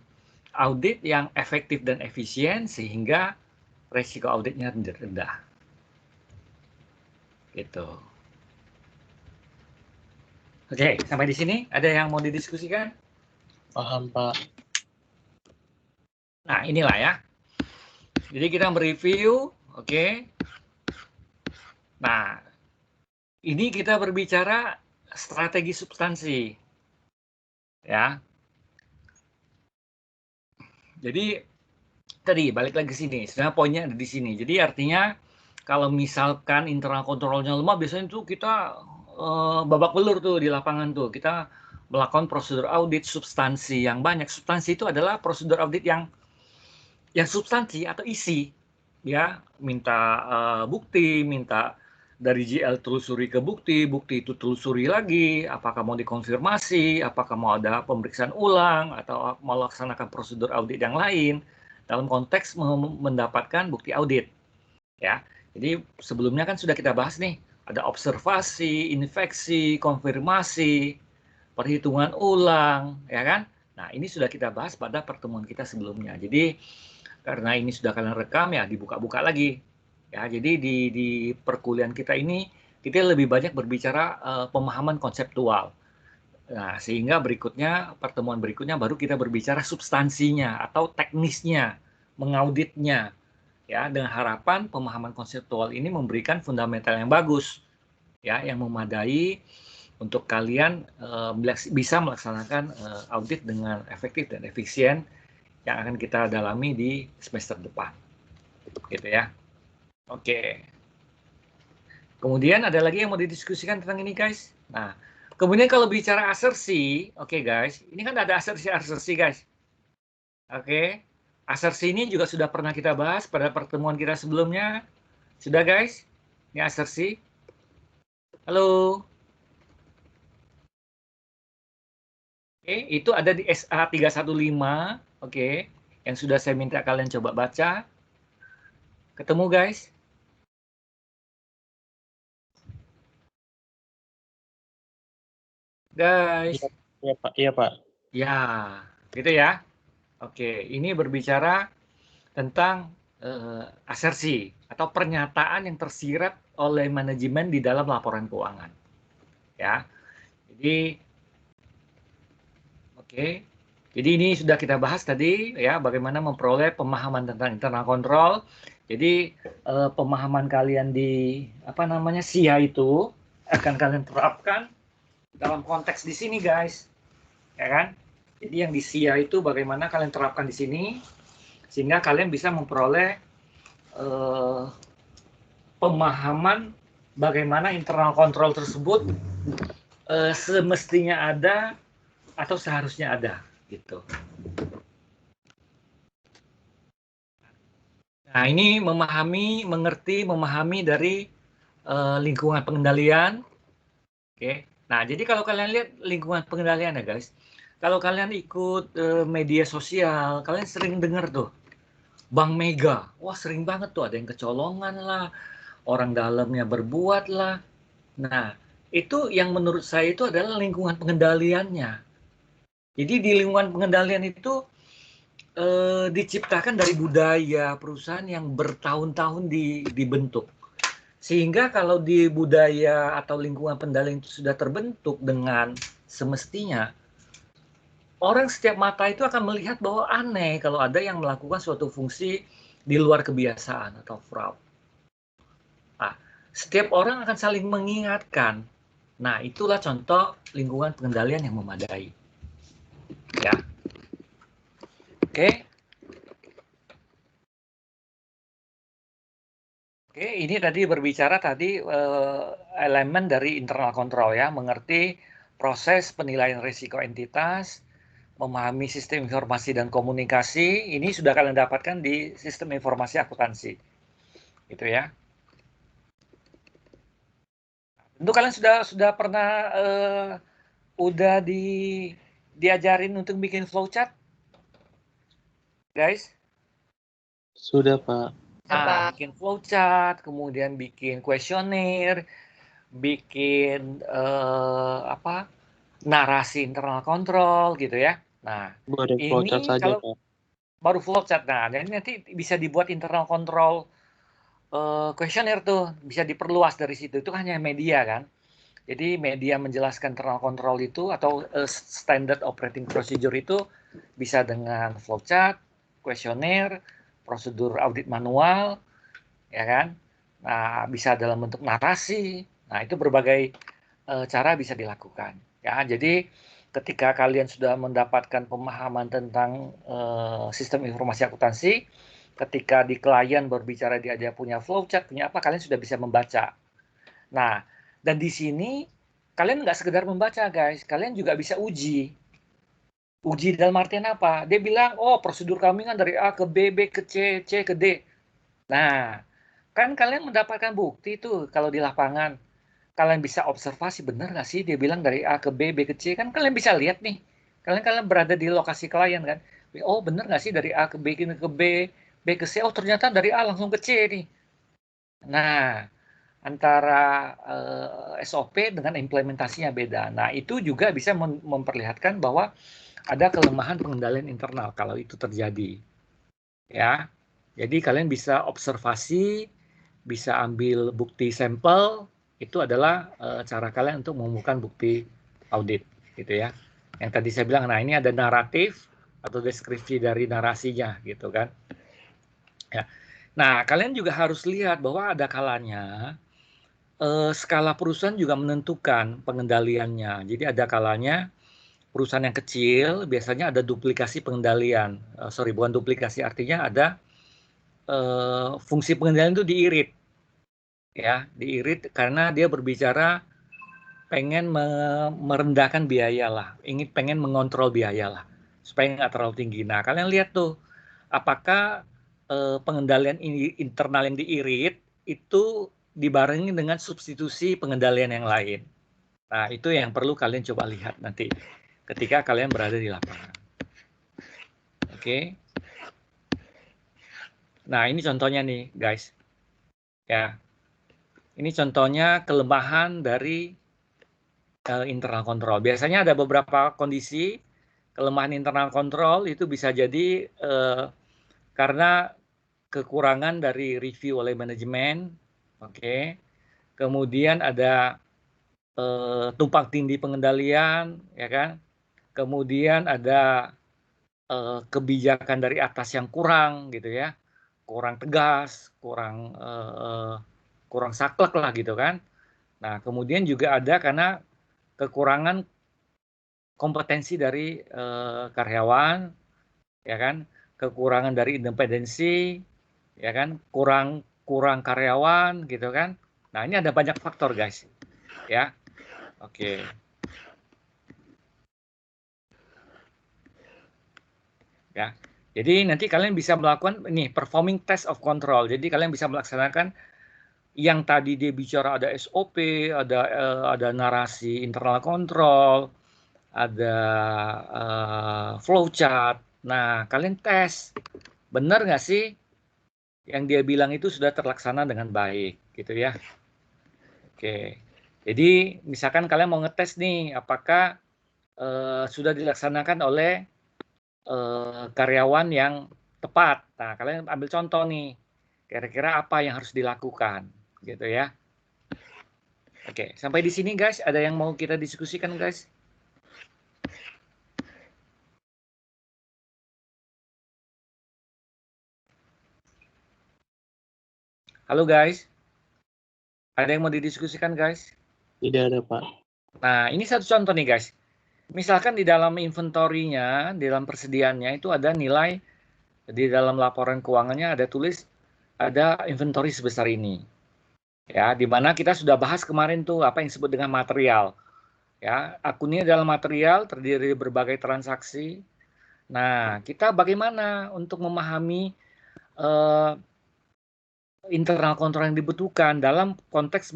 audit yang efektif dan efisien sehingga resiko auditnya rendah. Gitu. Oke, sampai di sini ada yang mau didiskusikan? Paham, Pak. Nah, inilah ya. Jadi kita mereview, oke. Nah, ini kita berbicara strategi substansi. Ya. Jadi tadi balik lagi sini, sebenarnya poinnya ada di sini. Jadi artinya kalau misalkan internal kontrolnya lemah, biasanya tuh kita babak belur tuh di lapangan tuh. Kita melakukan prosedur audit substansi yang banyak. Substansi itu adalah prosedur audit yang substansi atau isi, ya, minta bukti, minta dari GL telusuri ke bukti, bukti itu telusuri lagi, apakah mau dikonfirmasi, apakah mau ada pemeriksaan ulang, atau mau melaksanakan prosedur audit yang lain, dalam konteks mendapatkan bukti audit. Ya, jadi sebelumnya kan sudah kita bahas nih, ada observasi, infeksi, konfirmasi, perhitungan ulang, ya kan? Nah, ini sudah kita bahas pada pertemuan kita sebelumnya. Jadi, karena ini sudah kalian rekam ya, dibuka-buka lagi. Ya, jadi di perkuliahan kita ini, kita lebih banyak berbicara pemahaman konseptual. Nah, sehingga berikutnya, pertemuan berikutnya baru kita berbicara substansinya atau teknisnya, mengauditnya. Ya, dengan harapan pemahaman konseptual ini memberikan fundamental yang bagus, ya, yang memadai untuk kalian bisa melaksanakan audit dengan efektif dan efisien yang akan kita dalami di semester depan, gitu ya. Oke. Kemudian ada lagi yang mau didiskusikan tentang ini, guys. Nah, kemudian kalau bicara asersi, oke, guys, ini kan ada asersi, guys. Oke. Asersi ini juga sudah pernah kita bahas pada pertemuan kita sebelumnya. Sudah, guys? Ini asersi. Halo. Oke, itu ada di SA 315, oke, yang sudah saya minta kalian coba baca. Ketemu, guys? Guys? Iya, Pak. Iya, Pak. Ya, gitu ya. Oke, ini berbicara tentang asersi atau pernyataan yang tersirat oleh manajemen di dalam laporan keuangan. Ya, jadi oke. Jadi ini sudah kita bahas tadi ya, bagaimana memperoleh pemahaman tentang internal control. Jadi pemahaman kalian di SIA itu akan kalian terapkan dalam konteks di sini, guys. Ya kan? Jadi yang di SIA itu bagaimana kalian terapkan di sini sehingga kalian bisa memperoleh pemahaman bagaimana internal control tersebut semestinya ada atau seharusnya ada. Gitu. Nah, ini memahami dari lingkungan pengendalian, Oke. Nah, jadi kalau kalian lihat lingkungan pengendalian ya guys, kalau kalian ikut media sosial, kalian sering dengar tuh, Bank Mega. Wah, sering banget tuh ada yang kecolongan lah, orang dalamnya berbuat lah. Nah, itu yang menurut saya itu adalah lingkungan pengendaliannya. Jadi di lingkungan pengendalian itu diciptakan dari budaya perusahaan yang bertahun-tahun dibentuk. Sehingga kalau di budaya atau lingkungan pengendalian itu sudah terbentuk dengan semestinya, orang setiap mata itu akan melihat bahwa aneh kalau ada yang melakukan suatu fungsi di luar kebiasaan atau fraud. Nah, setiap orang akan saling mengingatkan. Nah, itulah contoh lingkungan pengendalian yang memadai. Ya. Oke. Oke, ini tadi berbicara tadi elemen dari internal control ya, mengerti proses penilaian risiko entitas, memahami sistem informasi dan komunikasi. Ini sudah kalian dapatkan di sistem informasi akuntansi, gitu ya. Tentu kalian sudah pernah udah diajarin untuk bikin flowchart, guys? Sudah, Pak. Nah, bikin flowchart, kemudian bikin kuesioner, bikin narasi internal control gitu ya. Nah, Baru flowchart ini saja, kalau Pak. baru flowchart. Nah, dan nanti bisa dibuat internal control kuesioner tuh, bisa diperluas dari situ. Itu hanya media kan. Jadi media menjelaskan internal control itu atau standard operating procedure itu bisa dengan flowchart, kuesioner, prosedur audit manual, ya kan? Nah, bisa dalam bentuk narasi. Nah, itu berbagai cara bisa dilakukan. Ya, jadi ketika kalian sudah mendapatkan pemahaman tentang sistem informasi akuntansi, ketika di klien berbicara dia punya flowchart, punya apa, kalian sudah bisa membaca. Nah, dan di sini kalian nggak sekedar membaca, guys. Kalian juga bisa uji. Uji dalam artian apa? Dia bilang, oh prosedur kami kan dari A ke B, B ke C, C ke D. Nah, kan kalian mendapatkan bukti tuh kalau di lapangan. Kalian bisa observasi, benar nggak sih dia bilang dari A ke B, B ke C. Kan kalian bisa lihat nih. Kalian berada di lokasi klien kan. Oh benar nggak sih dari A ke B ke B, B ke C. Oh ternyata dari A langsung ke C nih. Nah, antara SOP dengan implementasinya beda. Nah, itu juga bisa memperlihatkan bahwa ada kelemahan pengendalian internal kalau itu terjadi. Ya. Jadi kalian bisa observasi, bisa ambil bukti sampel, itu adalah cara kalian untuk menemukan bukti audit gitu ya. Yang tadi saya bilang, nah ini ada naratif atau deskripsi dari narasinya gitu kan. Ya. Nah, kalian juga harus lihat bahwa ada kalanya skala perusahaan juga menentukan pengendaliannya. Jadi ada kalanya perusahaan yang kecil biasanya ada duplikasi pengendalian. Bukan duplikasi, artinya ada fungsi pengendalian itu diirit. Ya, diirit karena dia berbicara pengen merendahkan biaya lah, pengen mengontrol biaya lah, supaya nggak terlalu tinggi. Nah, kalian lihat tuh, apakah pengendalian internal yang diirit itu dibarengi dengan substitusi pengendalian yang lain. Nah, itu yang perlu kalian coba lihat nanti ketika kalian berada di lapangan. Oke. Nah, ini contohnya nih, guys. Ya. Ini contohnya kelemahan dari internal control. Biasanya ada beberapa kondisi kelemahan internal control itu bisa jadi karena kekurangan dari review oleh manajemen. Oke. Kemudian ada tumpang tindih pengendalian, ya kan? Kemudian ada kebijakan dari atas yang kurang, gitu ya, kurang tegas, kurang saklek lah, gitu kan. Nah, kemudian juga ada karena kekurangan kompetensi dari karyawan, ya kan, kekurangan dari independensi, ya kan, kurang karyawan, gitu kan. Nah, ini ada banyak faktor, guys, ya. Oke. Ya. Jadi nanti kalian bisa melakukan ini performing test of control. Jadi kalian bisa melaksanakan Yang tadi dia bicara ada SOP, ada narasi internal control, ada flowchart. Nah, kalian tes, benar nggak sih yang dia bilang itu sudah terlaksana dengan baik, gitu ya. Oke, jadi misalkan kalian mau ngetes nih, apakah sudah dilaksanakan oleh karyawan yang tepat. Nah, kalian ambil contoh nih, kira-kira apa yang harus dilakukan, gitu ya. Oke, sampai di sini guys, ada yang mau kita diskusikan guys? Halo guys, ada yang mau didiskusikan guys? Tidak ada, Pak. Nah, ini satu contoh nih guys. Misalkan di dalam inventory-nya, di dalam persediaannya itu ada nilai, di dalam laporan keuangannya ada tulis, ada inventory sebesar ini. Ya, di mana kita sudah bahas kemarin tuh apa yang disebut dengan material. Ya, akunnya adalah material terdiri dari berbagai transaksi. Nah, kita bagaimana untuk memahami internal control yang dibutuhkan dalam konteks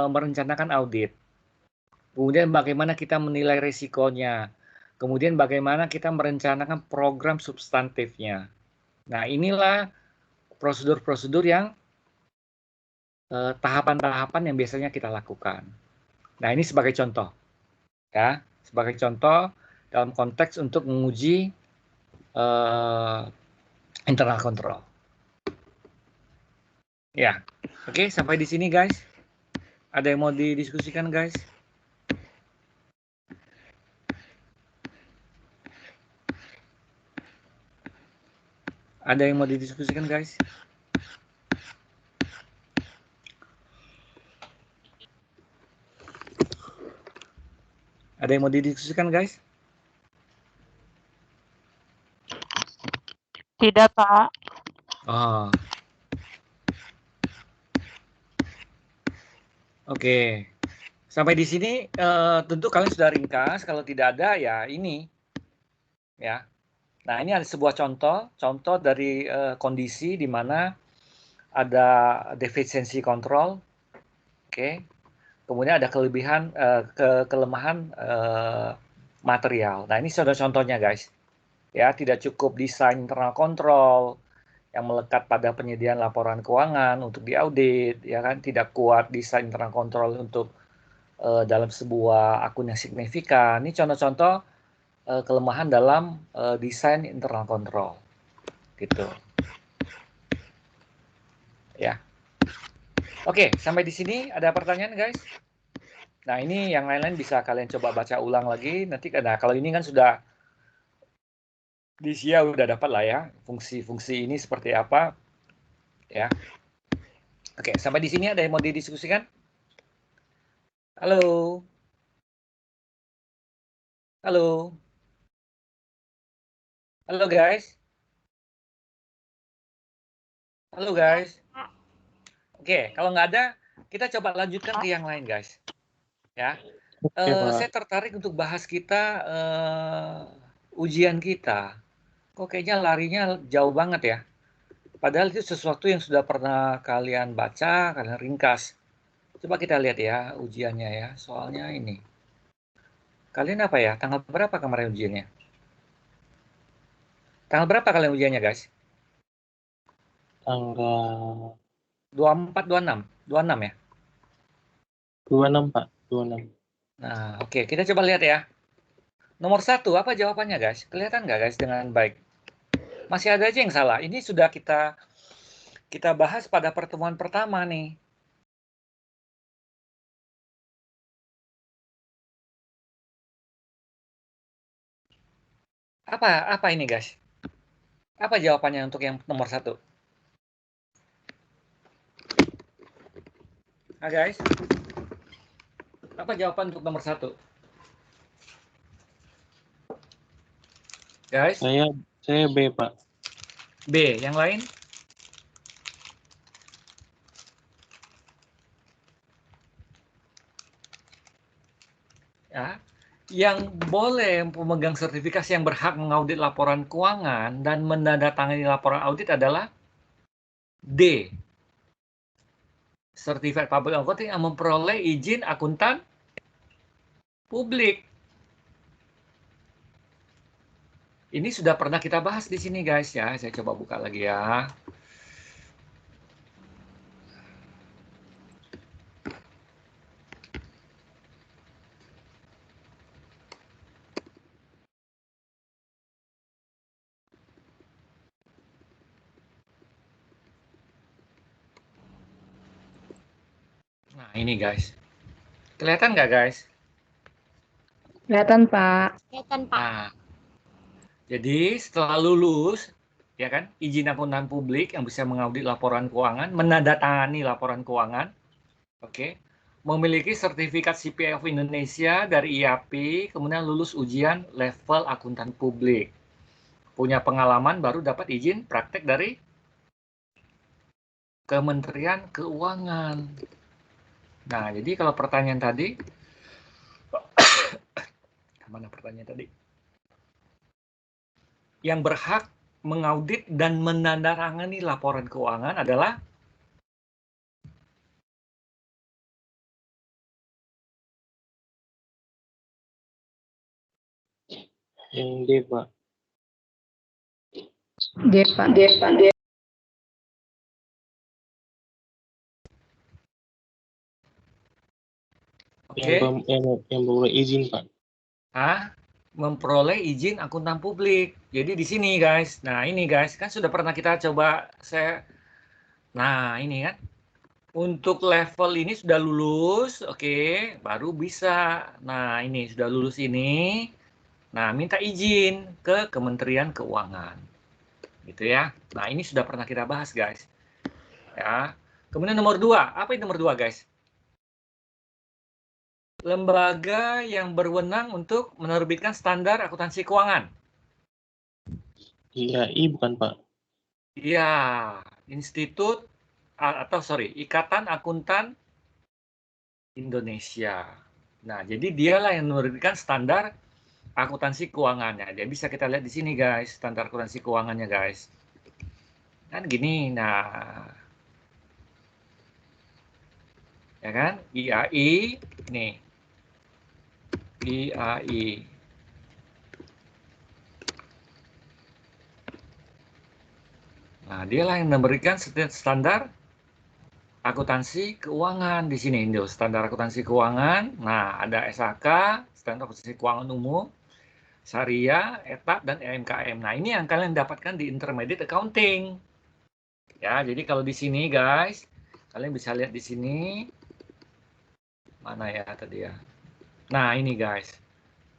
merencanakan audit. Kemudian bagaimana kita menilai risikonya. Kemudian bagaimana kita merencanakan program substantifnya. Nah, inilah prosedur-prosedur yang tahapan-tahapan yang biasanya kita lakukan. Nah, ini sebagai contoh. Ya, sebagai contoh dalam konteks untuk menguji internal control. Ya, oke, sampai di sini guys. Ada yang mau didiskusikan guys? Ada yang mau didiskusikan guys? Ada yang mau didiskusikan guys? Tidak, Pak. Oh. Oke. Sampai di sini tentu kalian sudah ringkas. Kalau tidak ada ya ini. Ya. Nah, ini ada sebuah contoh dari kondisi di mana ada defisiensi kontrol. Oke. Kemudian ada kelemahan material. Nah, ini sudah contohnya guys. Ya, tidak cukup desain internal control yang melekat pada penyediaan laporan keuangan untuk diaudit, ya kan, tidak kuat desain internal control untuk dalam sebuah akun yang signifikan. Ini contoh-contoh kelemahan dalam desain internal control, gitu. Ya. Oke, sampai di sini ada pertanyaan guys? Nah, ini yang lain-lain bisa kalian coba baca ulang lagi. Nanti, nah kalau ini kan sudah di SIA udah dapat lah ya, fungsi-fungsi ini seperti apa. Ya. Oke, sampai di sini ada yang mau didiskusikan? Halo? Halo? Halo guys? Halo guys? Oke, kalau nggak ada, kita coba lanjutkan ke yang lain guys. Ya, saya tertarik untuk bahas kita ujian kita. Kok kayaknya larinya jauh banget ya. Padahal itu sesuatu yang sudah pernah kalian baca, kalian ringkas. Coba kita lihat ya ujiannya ya. Soalnya ini. Kalian apa ya? Tanggal berapa kemarin ujiannya? Tanggal berapa kalian ujiannya guys? Tanggal 24, 26? 26 ya? 26, Pak. 26. Nah, oke. Kita coba lihat ya. Nomor 1, apa jawabannya guys? Kelihatan nggak guys dengan baik? Masih ada aja yang salah. Ini sudah kita bahas pada pertemuan pertama nih. Apa ini guys? Apa jawabannya untuk yang nomor 1? Nah guys, apa jawaban untuk nomor 1? Guys? Saya B, Pak. B, yang lain? Ya, yang boleh pemegang sertifikasi yang berhak mengaudit laporan keuangan dan menandatangani laporan audit adalah D. Certified Public Accounting yang memperoleh izin akuntan publik. Ini sudah pernah kita bahas di sini guys ya. Saya coba buka lagi ya. Nah ini guys. Kelihatan nggak guys? Kelihatan, Pak. Kelihatan, Pak. Nah, jadi setelah lulus, ya kan, izin akuntan publik yang bisa mengaudit laporan keuangan, menandatangani laporan keuangan, oke, memiliki sertifikat CPA of Indonesia dari IAP, kemudian lulus ujian level akuntan publik, punya pengalaman baru dapat izin praktek dari Kementerian Keuangan. Nah, jadi kalau pertanyaan tadi, mana pertanyaan tadi? Yang berhak mengaudit dan menandatangani laporan keuangan adalah Yang D, Pak. D, Pak. oke, Yang boleh izin, Pak. memperoleh izin akuntan publik. Jadi di sini guys, nah ini guys, kan sudah pernah kita coba nah ini kan, untuk level ini sudah lulus, oke, baru bisa. Nah ini sudah lulus ini, nah minta izin ke Kementerian Keuangan, gitu ya. Nah ini sudah pernah kita bahas guys, ya. Kemudian nomor 2, apa itu nomor 2 guys? Lembaga yang berwenang untuk menerbitkan standar akuntansi keuangan. IAI bukan, Pak? Iya, Ikatan Akuntan Indonesia. Nah, jadi dialah yang menerbitkan standar akuntansi keuangannya. Dia bisa kita lihat di sini guys, standar akuntansi keuangannya guys. Kan gini, nah. Ya kan? IAI, nih. IAI. Nah, dialah yang memberikan standar akuntansi keuangan di sini, Indo. Standar akuntansi keuangan. Nah, ada SAK, standar akuntansi keuangan umum, Syariah, ETAP, dan EMKM. Nah, ini yang kalian dapatkan di Intermediate Accounting. Ya, jadi kalau di sini guys, kalian bisa lihat di sini. Mana ya tadi ya? Nah, ini guys.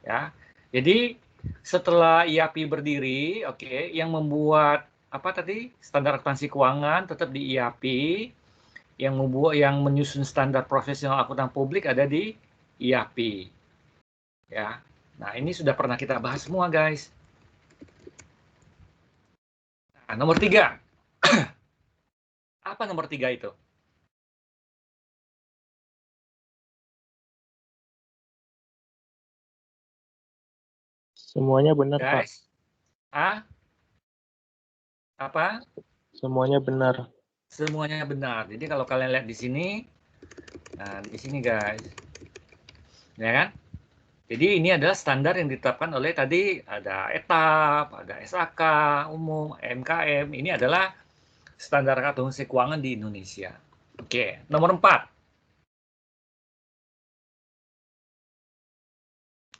Ya. Jadi setelah IAP berdiri, oke, yang membuat apa tadi? Standar akuntansi keuangan tetap di IAP. Yang menyusun standar profesional akuntan publik ada di IAP. Ya. Nah, ini sudah pernah kita bahas semua, guys. Nah, nomor 3. Apa nomor 3 itu? Semuanya benar, Guys. Pak. Apa? Semuanya benar. Semuanya benar. Jadi kalau kalian lihat di sini, nah di sini guys, ya kan? Jadi ini adalah standar yang ditetapkan oleh tadi ada ETAP, ada SAK umum, MKM. Ini adalah standar akuntansi keuangan di Indonesia. Oke, nomor 4.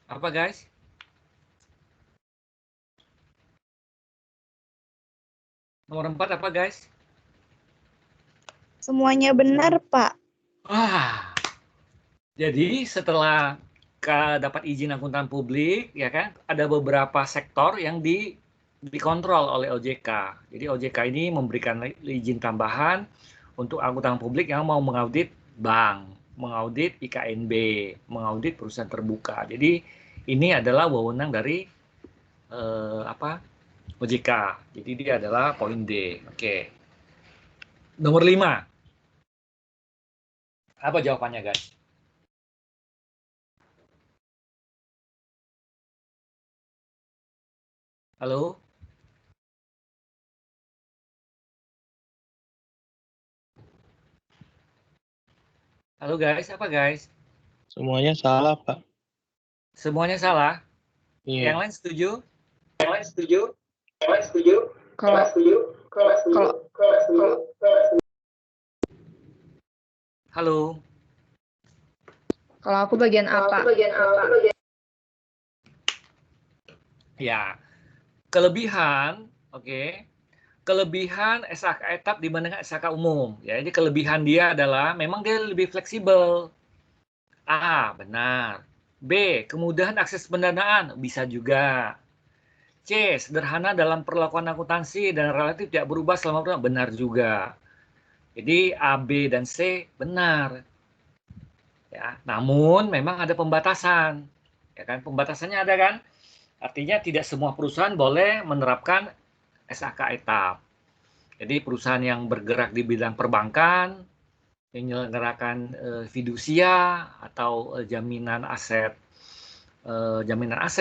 Apa guys? Nomor 4 apa guys? Semuanya benar, Pak. Wah. Jadi setelah dapat izin akuntan publik, ya kan, ada beberapa sektor yang dikontrol oleh OJK. Jadi OJK ini memberikan izin tambahan untuk akuntan publik yang mau mengaudit bank, mengaudit IKNB, mengaudit perusahaan terbuka. Jadi ini adalah wewenang dari OJK. Jadi dia adalah poin D. Oke. Nomor 5. Apa jawabannya, guys? Halo? Halo guys, apa guys? Semuanya salah, Pak. Semuanya salah? Yang Iya. lain setuju? Halo? Kalau aku bagian apa? Ya, kelebihan, oke. Kelebihan SHK etap dibandingkan SHK umum. Ya, jadi kelebihan dia adalah memang dia lebih fleksibel. A, benar. B, kemudahan akses pendanaan, bisa juga. C, sederhana dalam perlakuan akuntansi dan relatif tidak berubah selama bertahun, benar juga. Jadi A, B, dan C benar. Ya, namun memang ada pembatasan. Ya kan, pembatasannya ada kan? Artinya tidak semua perusahaan boleh menerapkan SHK etap. Jadi perusahaan yang bergerak di bidang perbankan, menyelenggarakan fidusia atau jaminan aset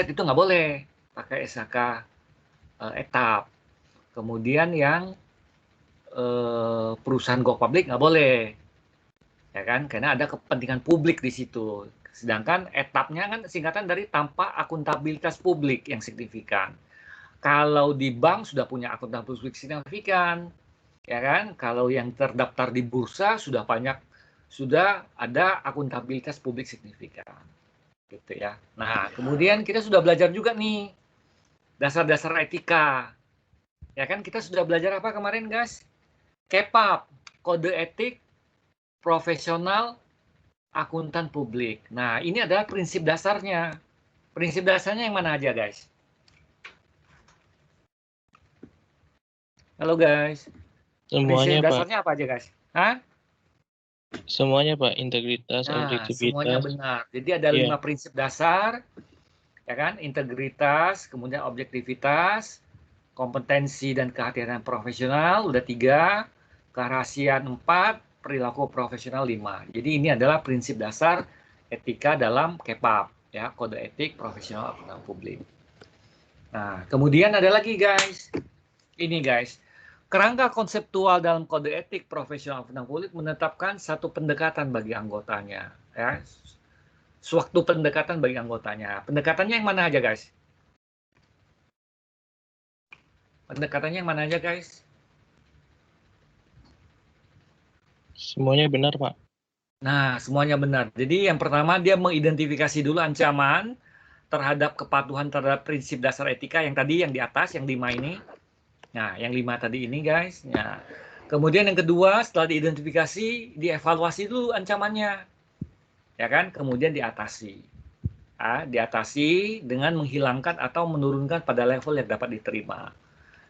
itu nggak boleh pakai SHK etap. Kemudian yang perusahaan go public nggak boleh, ya kan? Karena ada kepentingan publik di situ. Sedangkan etapnya kan singkatan dari tanpa akuntabilitas publik yang signifikan. Kalau di bank sudah punya akuntabilitas publik signifikan, ya kan? Kalau yang terdaftar di bursa sudah ada akuntabilitas publik signifikan, gitu ya. Nah, kemudian kita sudah belajar juga nih dasar-dasar etika, ya kan? Kita sudah belajar apa kemarin, guys? KEPAP, kode etik profesional akuntan publik. Nah, ini adalah prinsip dasarnya. Prinsip dasarnya yang mana aja, guys? Halo, guys. Semuanya, Prinsip Pak. dasarnya apa aja, guys? Hah? Semuanya, Pak. Integritas, Nah, semuanya objektivitas. benar. Jadi ada 5 prinsip dasar, ya kan? Integritas, kemudian objektivitas, kompetensi dan kehati-hatian profesional, udah 3, kerahasiaan 4, perilaku profesional 5. Jadi ini adalah prinsip dasar etika dalam KEPAP, ya, kode etik profesional akuntan publik. Nah, kemudian ada lagi, guys. Ini, guys. Kerangka konseptual dalam kode etik profesional akuntan publik menetapkan satu pendekatan bagi anggotanya, ya. Suatu pendekatan bagi anggotanya. Pendekatannya yang mana aja, guys? Pendekatannya yang mana aja, guys? Semuanya benar, Pak. Nah, semuanya benar. Jadi yang pertama dia mengidentifikasi dulu ancaman terhadap kepatuhan terhadap prinsip dasar etika yang tadi yang di atas, yang 5 ini. Nah, yang 5 tadi ini, guys. Nah, kemudian yang kedua setelah diidentifikasi, dievaluasi dulu ancamannya. Ya kan? Kemudian diatasi. Diatasi dengan menghilangkan atau menurunkan pada level yang dapat diterima.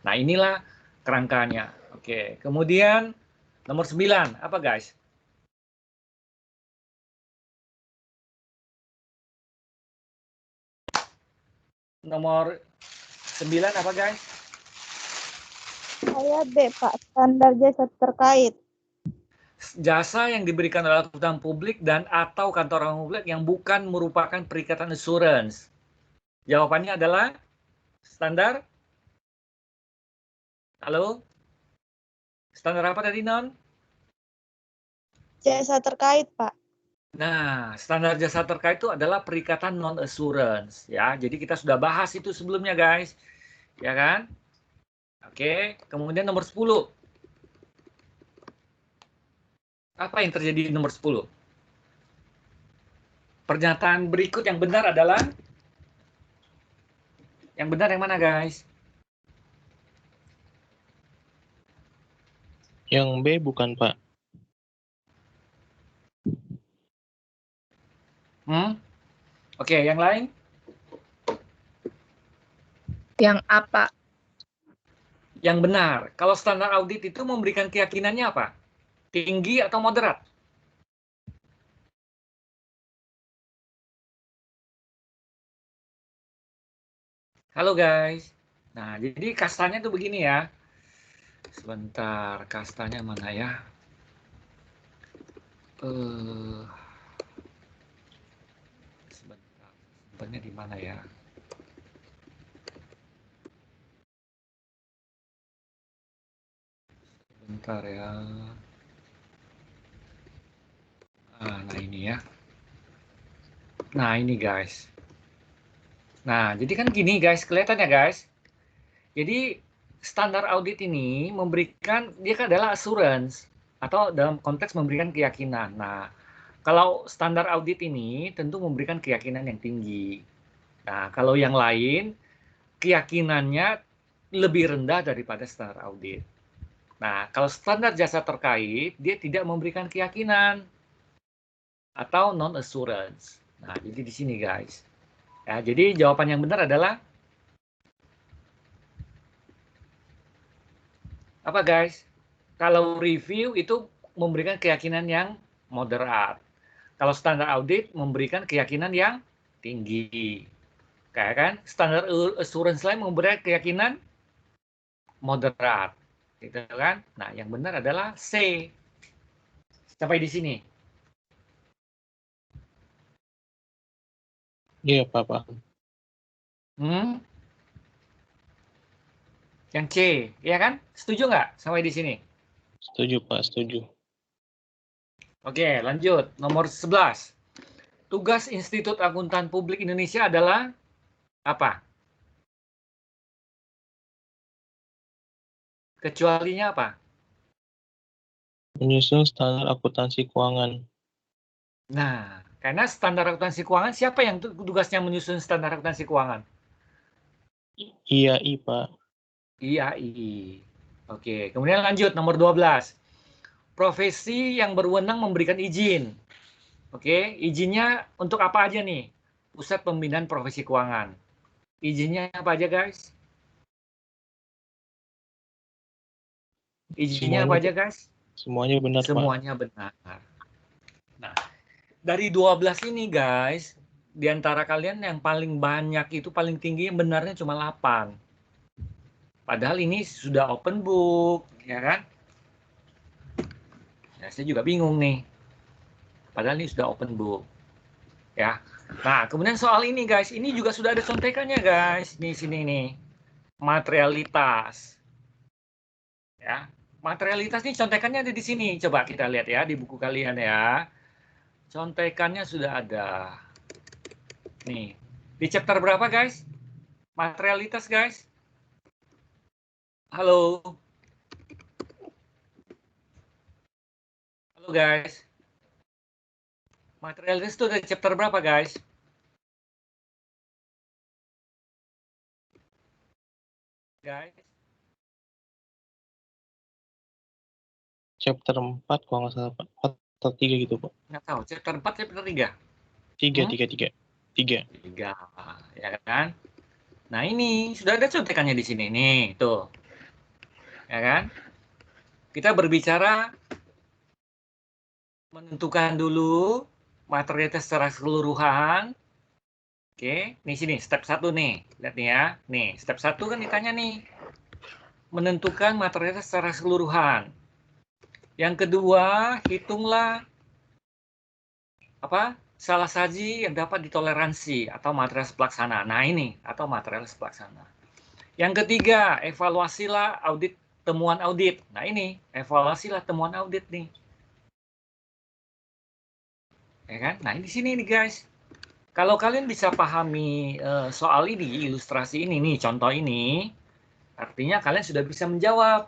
Nah, inilah kerangkanya. Oke, kemudian nomor 9, apa, guys? Nomor 9 apa, guys? Saya B, Pak. Standar jasa terkait. Jasa yang diberikan oleh akuntan publik dan atau kantor publik yang bukan merupakan perikatan insurance. Jawabannya adalah standar. Halo? Standar apa tadi, Non? Jasa terkait, Pak. Nah, standar jasa terkait itu adalah perikatan non-assurance, ya. Jadi kita sudah bahas itu sebelumnya, guys. Ya kan? Oke, kemudian nomor 10. Apa yang terjadi di nomor 10? Pernyataan berikut yang benar adalah yang benar yang mana, guys? Yang B bukan, Pak. Oke, yang lain? Yang apa? Yang benar. Kalau standar audit itu memberikan keyakinannya apa? Tinggi atau moderat? Halo, guys. Nah, jadi kastanya tuh begini ya. Sebentar, kastanya mana ya? Sebentar, sebenarnya di mana ya? Sebentar ya. Nah ini ya. Nah ini guys. Nah jadi kan gini guys, kelihatan ya guys. Jadi standar audit ini memberikan, dia kan adalah assurance atau dalam konteks memberikan keyakinan. Nah kalau standar audit ini tentu memberikan keyakinan yang tinggi. Nah kalau yang lain keyakinannya lebih rendah daripada standar audit. Nah kalau standar jasa terkait dia tidak memberikan keyakinan atau non assurance. Nah jadi di sini guys. Ya, jadi jawaban yang benar adalah apa guys? Kalau review itu memberikan keyakinan yang moderat. Kalau standar audit memberikan keyakinan yang tinggi. Kayak kan? Standar assurance lain memberikan keyakinan moderat. Gitu kan? Nah, yang benar adalah C. Sampai di sini. Iya, Pak. Yang C, ya kan? Setuju nggak sampai di sini? Setuju, Pak. Setuju. Oke, lanjut. Nomor 11. Tugas Institut Akuntan Publik Indonesia adalah apa? Kecualinya apa? Menyusun standar akuntansi keuangan. Nah, karena standar akuntansi keuangan, siapa yang tugasnya menyusun standar akuntansi keuangan? IAI, Pak. IAI. Oke, kemudian lanjut. Nomor 12. Profesi yang berwenang memberikan izin. Oke, izinnya untuk apa aja nih? Pusat Pembinaan Profesi Keuangan. Izinnya apa aja, guys? Izinnya apa aja, guys? Semuanya benar, Semuanya benar. Nah, dari 12 ini, guys, di antara kalian yang paling banyak itu paling tinggi yang benarnya cuma 8. Padahal ini sudah open book, ya kan? Ya, saya juga bingung nih. Padahal ini sudah open book. Ya. Nah, kemudian soal ini guys, ini juga sudah ada contekannya guys. Di sini nih. Materialitas. Ya. Materialitas ini contekannya ada di sini. Coba kita lihat ya di buku kalian ya. Contekannya sudah ada. Nih. Di chapter berapa guys? Materialitas guys? Halo. Halo guys. Materialitas itu dari chapter berapa guys? Guys. Chapter 4 kalau nggak salah, Pak. Atau 3 gitu, Pak. Nggak tahu, chapter 4, chapter 3? 3. 3, ya kan? Nah ini, sudah ada contekannya di sini, nih, tuh. Ya kan? Kita berbicara menentukan dulu materialitas secara keseluruhan. Oke, nih sini, step 1 nih. Lihat nih ya. Nih, step 1 kan ditanya nih. Menentukan materialitas secara keseluruhan. Yang kedua, hitunglah apa? Salah saji yang dapat ditoleransi atau materialitas pelaksana. Nah, ini atau materialitas pelaksana. Yang ketiga, evaluasilah audit temuan audit. Nah, ini evaluasilah temuan audit nih. Ya kan? Nah, di sini nih guys. Kalau kalian bisa pahami soal ini, ilustrasi ini nih, contoh ini, artinya kalian sudah bisa menjawab.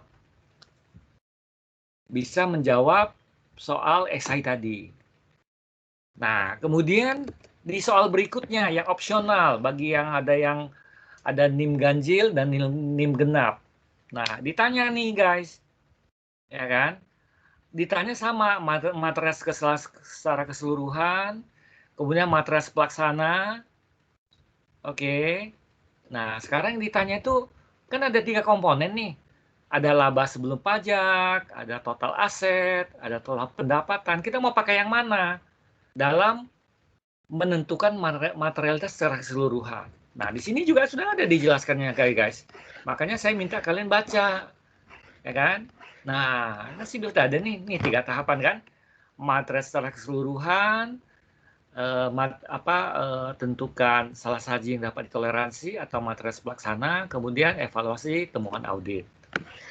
Bisa menjawab soal esai tadi. Nah, kemudian di soal berikutnya yang opsional bagi yang ada NIM ganjil dan NIM genap. Nah, ditanya nih guys. Ya kan? Ditanya sama materialitas secara keseluruhan, kemudian materialitas pelaksana. Oke. Nah, sekarang yang ditanya itu kan ada 3 komponen nih. Ada laba sebelum pajak, ada total aset, ada total pendapatan. Kita mau pakai yang mana dalam menentukan materialitas secara keseluruhan? Nah, di sini juga sudah ada dijelaskannya guys. Makanya saya minta kalian baca. Ya kan? Nah, ini sih sudah ada nih 3 tahapan kan? Materialitas secara keseluruhan, tentukan salah saji yang dapat ditoleransi atau materialitas pelaksana, kemudian evaluasi temuan audit.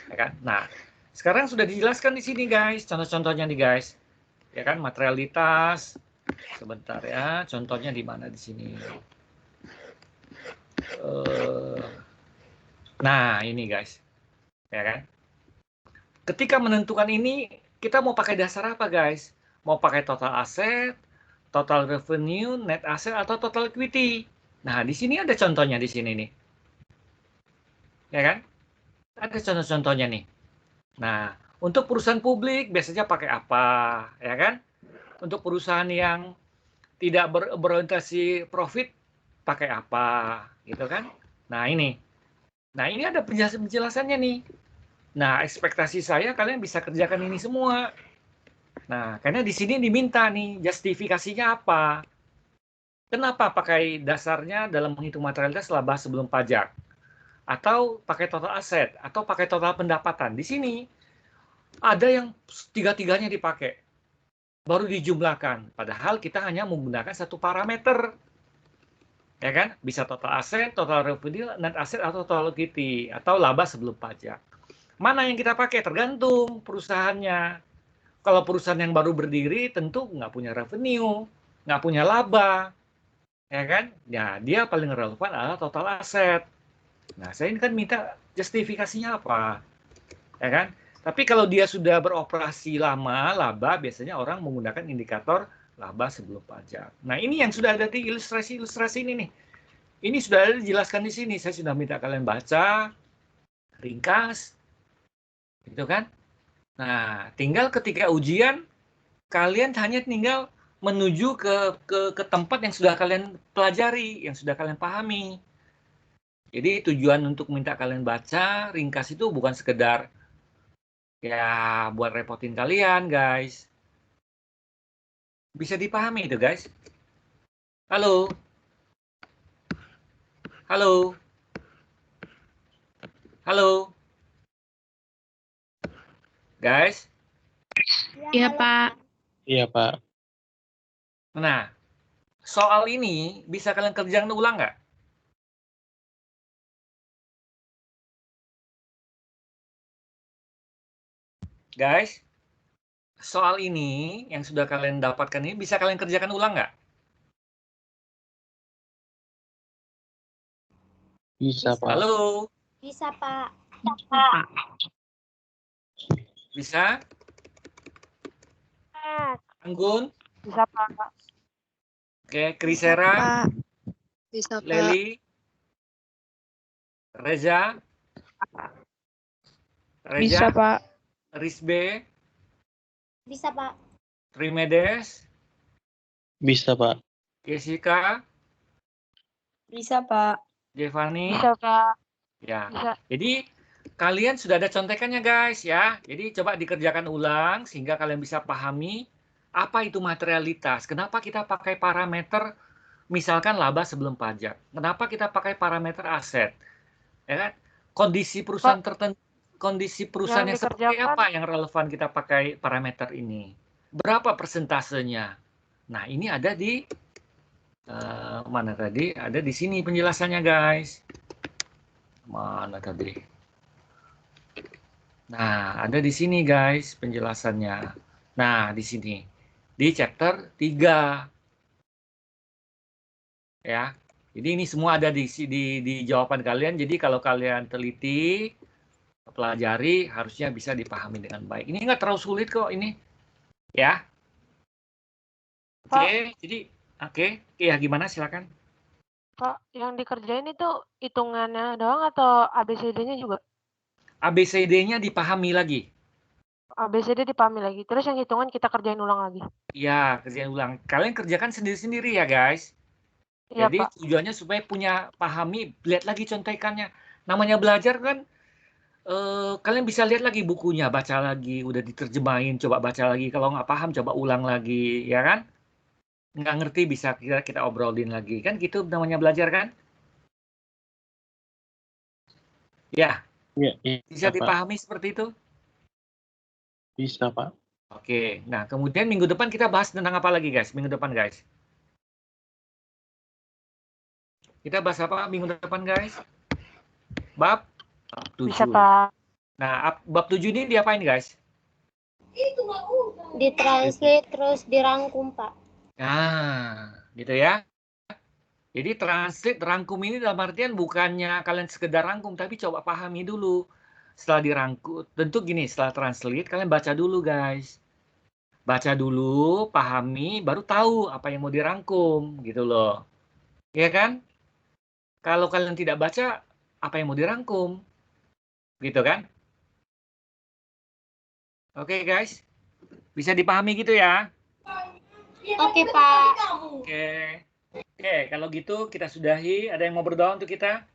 Ya kan? Nah, sekarang sudah dijelaskan di sini guys, contoh-contohnya nih guys. ya kan, materialitas. Sebentar ya, contohnya di mana di sini. Nah, ini guys, ya kan. Ketika menentukan ini, kita mau pakai dasar apa guys? Mau pakai total aset, total revenue, net asset, atau total equity? Nah, di sini ada contohnya di sini nih. Ya kan? Ada contoh-contohnya nih. Nah, untuk perusahaan publik biasanya pakai apa? Ya kan? Untuk perusahaan yang tidak berorientasi profit, pakai apa? Gitu kan? Nah, ini. Nah, ini ada penjelasannya nih. Nah, ekspektasi saya kalian bisa kerjakan ini semua. Nah, karena di sini diminta nih, justifikasinya apa? Kenapa pakai dasarnya dalam menghitung materialitas laba sebelum pajak? Atau pakai total aset? Atau pakai total pendapatan? Di sini ada yang tiga-tiganya dipakai. Baru dijumlahkan. Padahal kita hanya menggunakan satu parameter. Ya kan? Bisa total aset, total revenue, net asset, atau total equity. Atau laba sebelum pajak. Mana yang kita pakai? Tergantung perusahaannya. Kalau perusahaan yang baru berdiri tentu nggak punya revenue, nggak punya laba, ya kan? Ya, dia paling relevan adalah total aset. Nah, saya ini kan minta justifikasinya apa, ya kan? Tapi kalau dia sudah beroperasi lama, laba biasanya orang menggunakan indikator laba sebelum pajak. Nah, ini yang sudah ada di ilustrasi ini nih. Ini sudah ada dijelaskan di sini. Saya sudah minta kalian baca, ringkas, gitu kan? Nah, tinggal ketika ujian, kalian hanya tinggal menuju ke tempat yang sudah kalian pelajari, yang sudah kalian pahami. Jadi tujuan untuk minta kalian baca ringkas itu bukan sekedar ya buat repotin kalian, guys. Bisa dipahami itu, guys. Halo? Halo? Halo? Guys? Iya, Pak. Iya, Pak. Nah, soal ini bisa kalian kerjakan ulang nggak? Guys, soal ini yang sudah kalian dapatkan ini bisa kalian kerjakan ulang nggak? Bisa, Pak. Halo? Bisa, Pak. Bisa? Anggun? Bisa, Pak. Oke, Krisera? Pak. Bisa, Pak. Leli? Reza? Bisa, Pak. Risbe? Bisa, Pak. Trimedes? Bisa, Pak. Jessica? Bisa, Pak. Jevani? Bisa, Pak. Ya. Bisa. Jadi kalian sudah ada contekannya guys ya. Jadi coba dikerjakan ulang sehingga kalian bisa pahami apa itu materialitas. Kenapa kita pakai parameter misalkan laba sebelum pajak. Kenapa kita pakai parameter aset? Ya kan? Kondisi perusahaan tertentu, kondisi perusahaan yang seperti apa yang relevan kita pakai parameter ini? Berapa persentasenya? Nah, ini ada di mana tadi? Ada di sini penjelasannya, guys. Mana tadi? Nah, ada di sini, guys, penjelasannya. Nah, di sini. Di chapter 3. Ya. Jadi ini semua ada di jawaban kalian. Jadi kalau kalian teliti, pelajari, harusnya bisa dipahami dengan baik. Ini nggak terlalu sulit kok ini. Ya. Oke, jadi oke. Ya, gimana silakan. Pak, yang dikerjain itu hitungannya doang atau ABCD-nya juga? ABCD-nya dipahami lagi. ABCD dipahami lagi. Terus yang hitungan kita kerjain ulang lagi. Ya, kerjain ulang. Kalian kerjakan sendiri-sendiri ya, guys. Iya, Jadi Pak. tujuannya supaya punya pahami, lihat lagi contekannya. Namanya belajar kan, kalian bisa lihat lagi bukunya, baca lagi, udah diterjemahin, coba baca lagi. Kalau nggak paham, coba ulang lagi, ya kan? Nggak ngerti bisa kita obrolin lagi. Kan gitu namanya belajar kan? Ya, Ya, bisa Pak. dipahami seperti itu? Bisa, Pak. Oke, nah kemudian minggu depan kita bahas tentang apa lagi, guys? Minggu depan, guys. Kita bahas apa minggu depan, guys? Bab 7. Bisa, Pak. Nah, bab 7 ini diapain, guys? Ditranslate terus dirangkum, Pak. Nah, gitu ya. Jadi translate, rangkum ini dalam artian bukannya kalian sekedar rangkum, tapi coba pahami dulu. Setelah dirangkum, tentu gini, setelah translate, kalian baca dulu, guys. Baca dulu, pahami, baru tahu apa yang mau dirangkum, gitu loh. Iya kan? Kalau kalian tidak baca, apa yang mau dirangkum? Gitu kan? Oke, guys. Bisa dipahami gitu ya? Oke, Pak. Oke. Oke, kalau gitu kita sudahi. Ada yang mau berdoa untuk kita?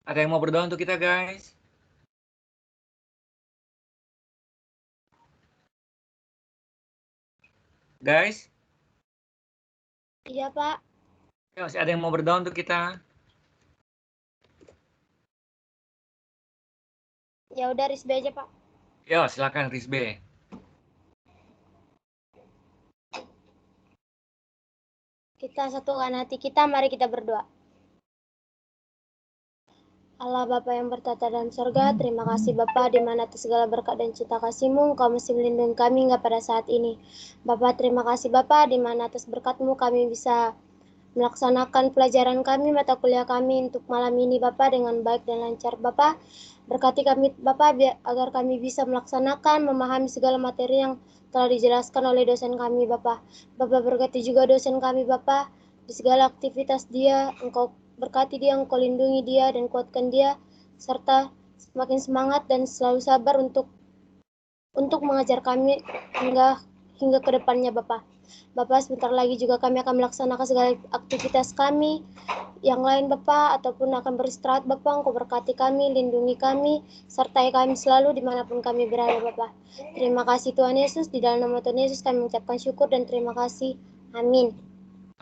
Ada yang mau berdoa untuk kita, guys? Guys? Iya, Pak. Ya, masih ada yang mau berdoa untuk kita? Ya udah Rizbe aja, Pak. Ya, silakan Rizbe. Kita satukan hati kita, mari kita berdoa. Allah Bapa yang bertata dalam surga, terima kasih Bapa di mana atas segala berkat dan cinta kasih-Mu, Engkau mesti melindungi kami hingga pada saat ini. Bapa, terima kasih Bapa di mana atas berkat-Mu kami bisa melaksanakan pelajaran kami, mata kuliah kami untuk malam ini Bapa dengan baik dan lancar Bapa. Berkati kami Bapa agar kami bisa melaksanakan, memahami segala materi yang telah dijelaskan oleh dosen kami Bapa. Bapa berkati juga dosen kami Bapa di segala aktivitas dia, Engkau berkati dia, Engkau lindungi dia dan kuatkan dia, serta semakin semangat dan selalu sabar untuk mengajar kami hingga ke depannya Bapak. Bapak, sebentar lagi juga kami akan melaksanakan segala aktivitas kami yang lain Bapak, ataupun akan beristirahat Bapak. Engkau berkati kami, lindungi kami, sertai kami selalu dimanapun kami berada Bapak. Terima kasih Tuhan Yesus, di dalam nama Tuhan Yesus kami mengucapkan syukur dan terima kasih. Amin.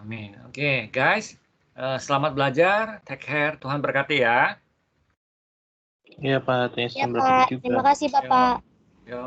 Amin. Oke, guys. Selamat belajar. Take care. Tuhan berkati ya. Iya Pak, Tuhan Ya berkati Pak, juga. terima kasih Bapak. Yo.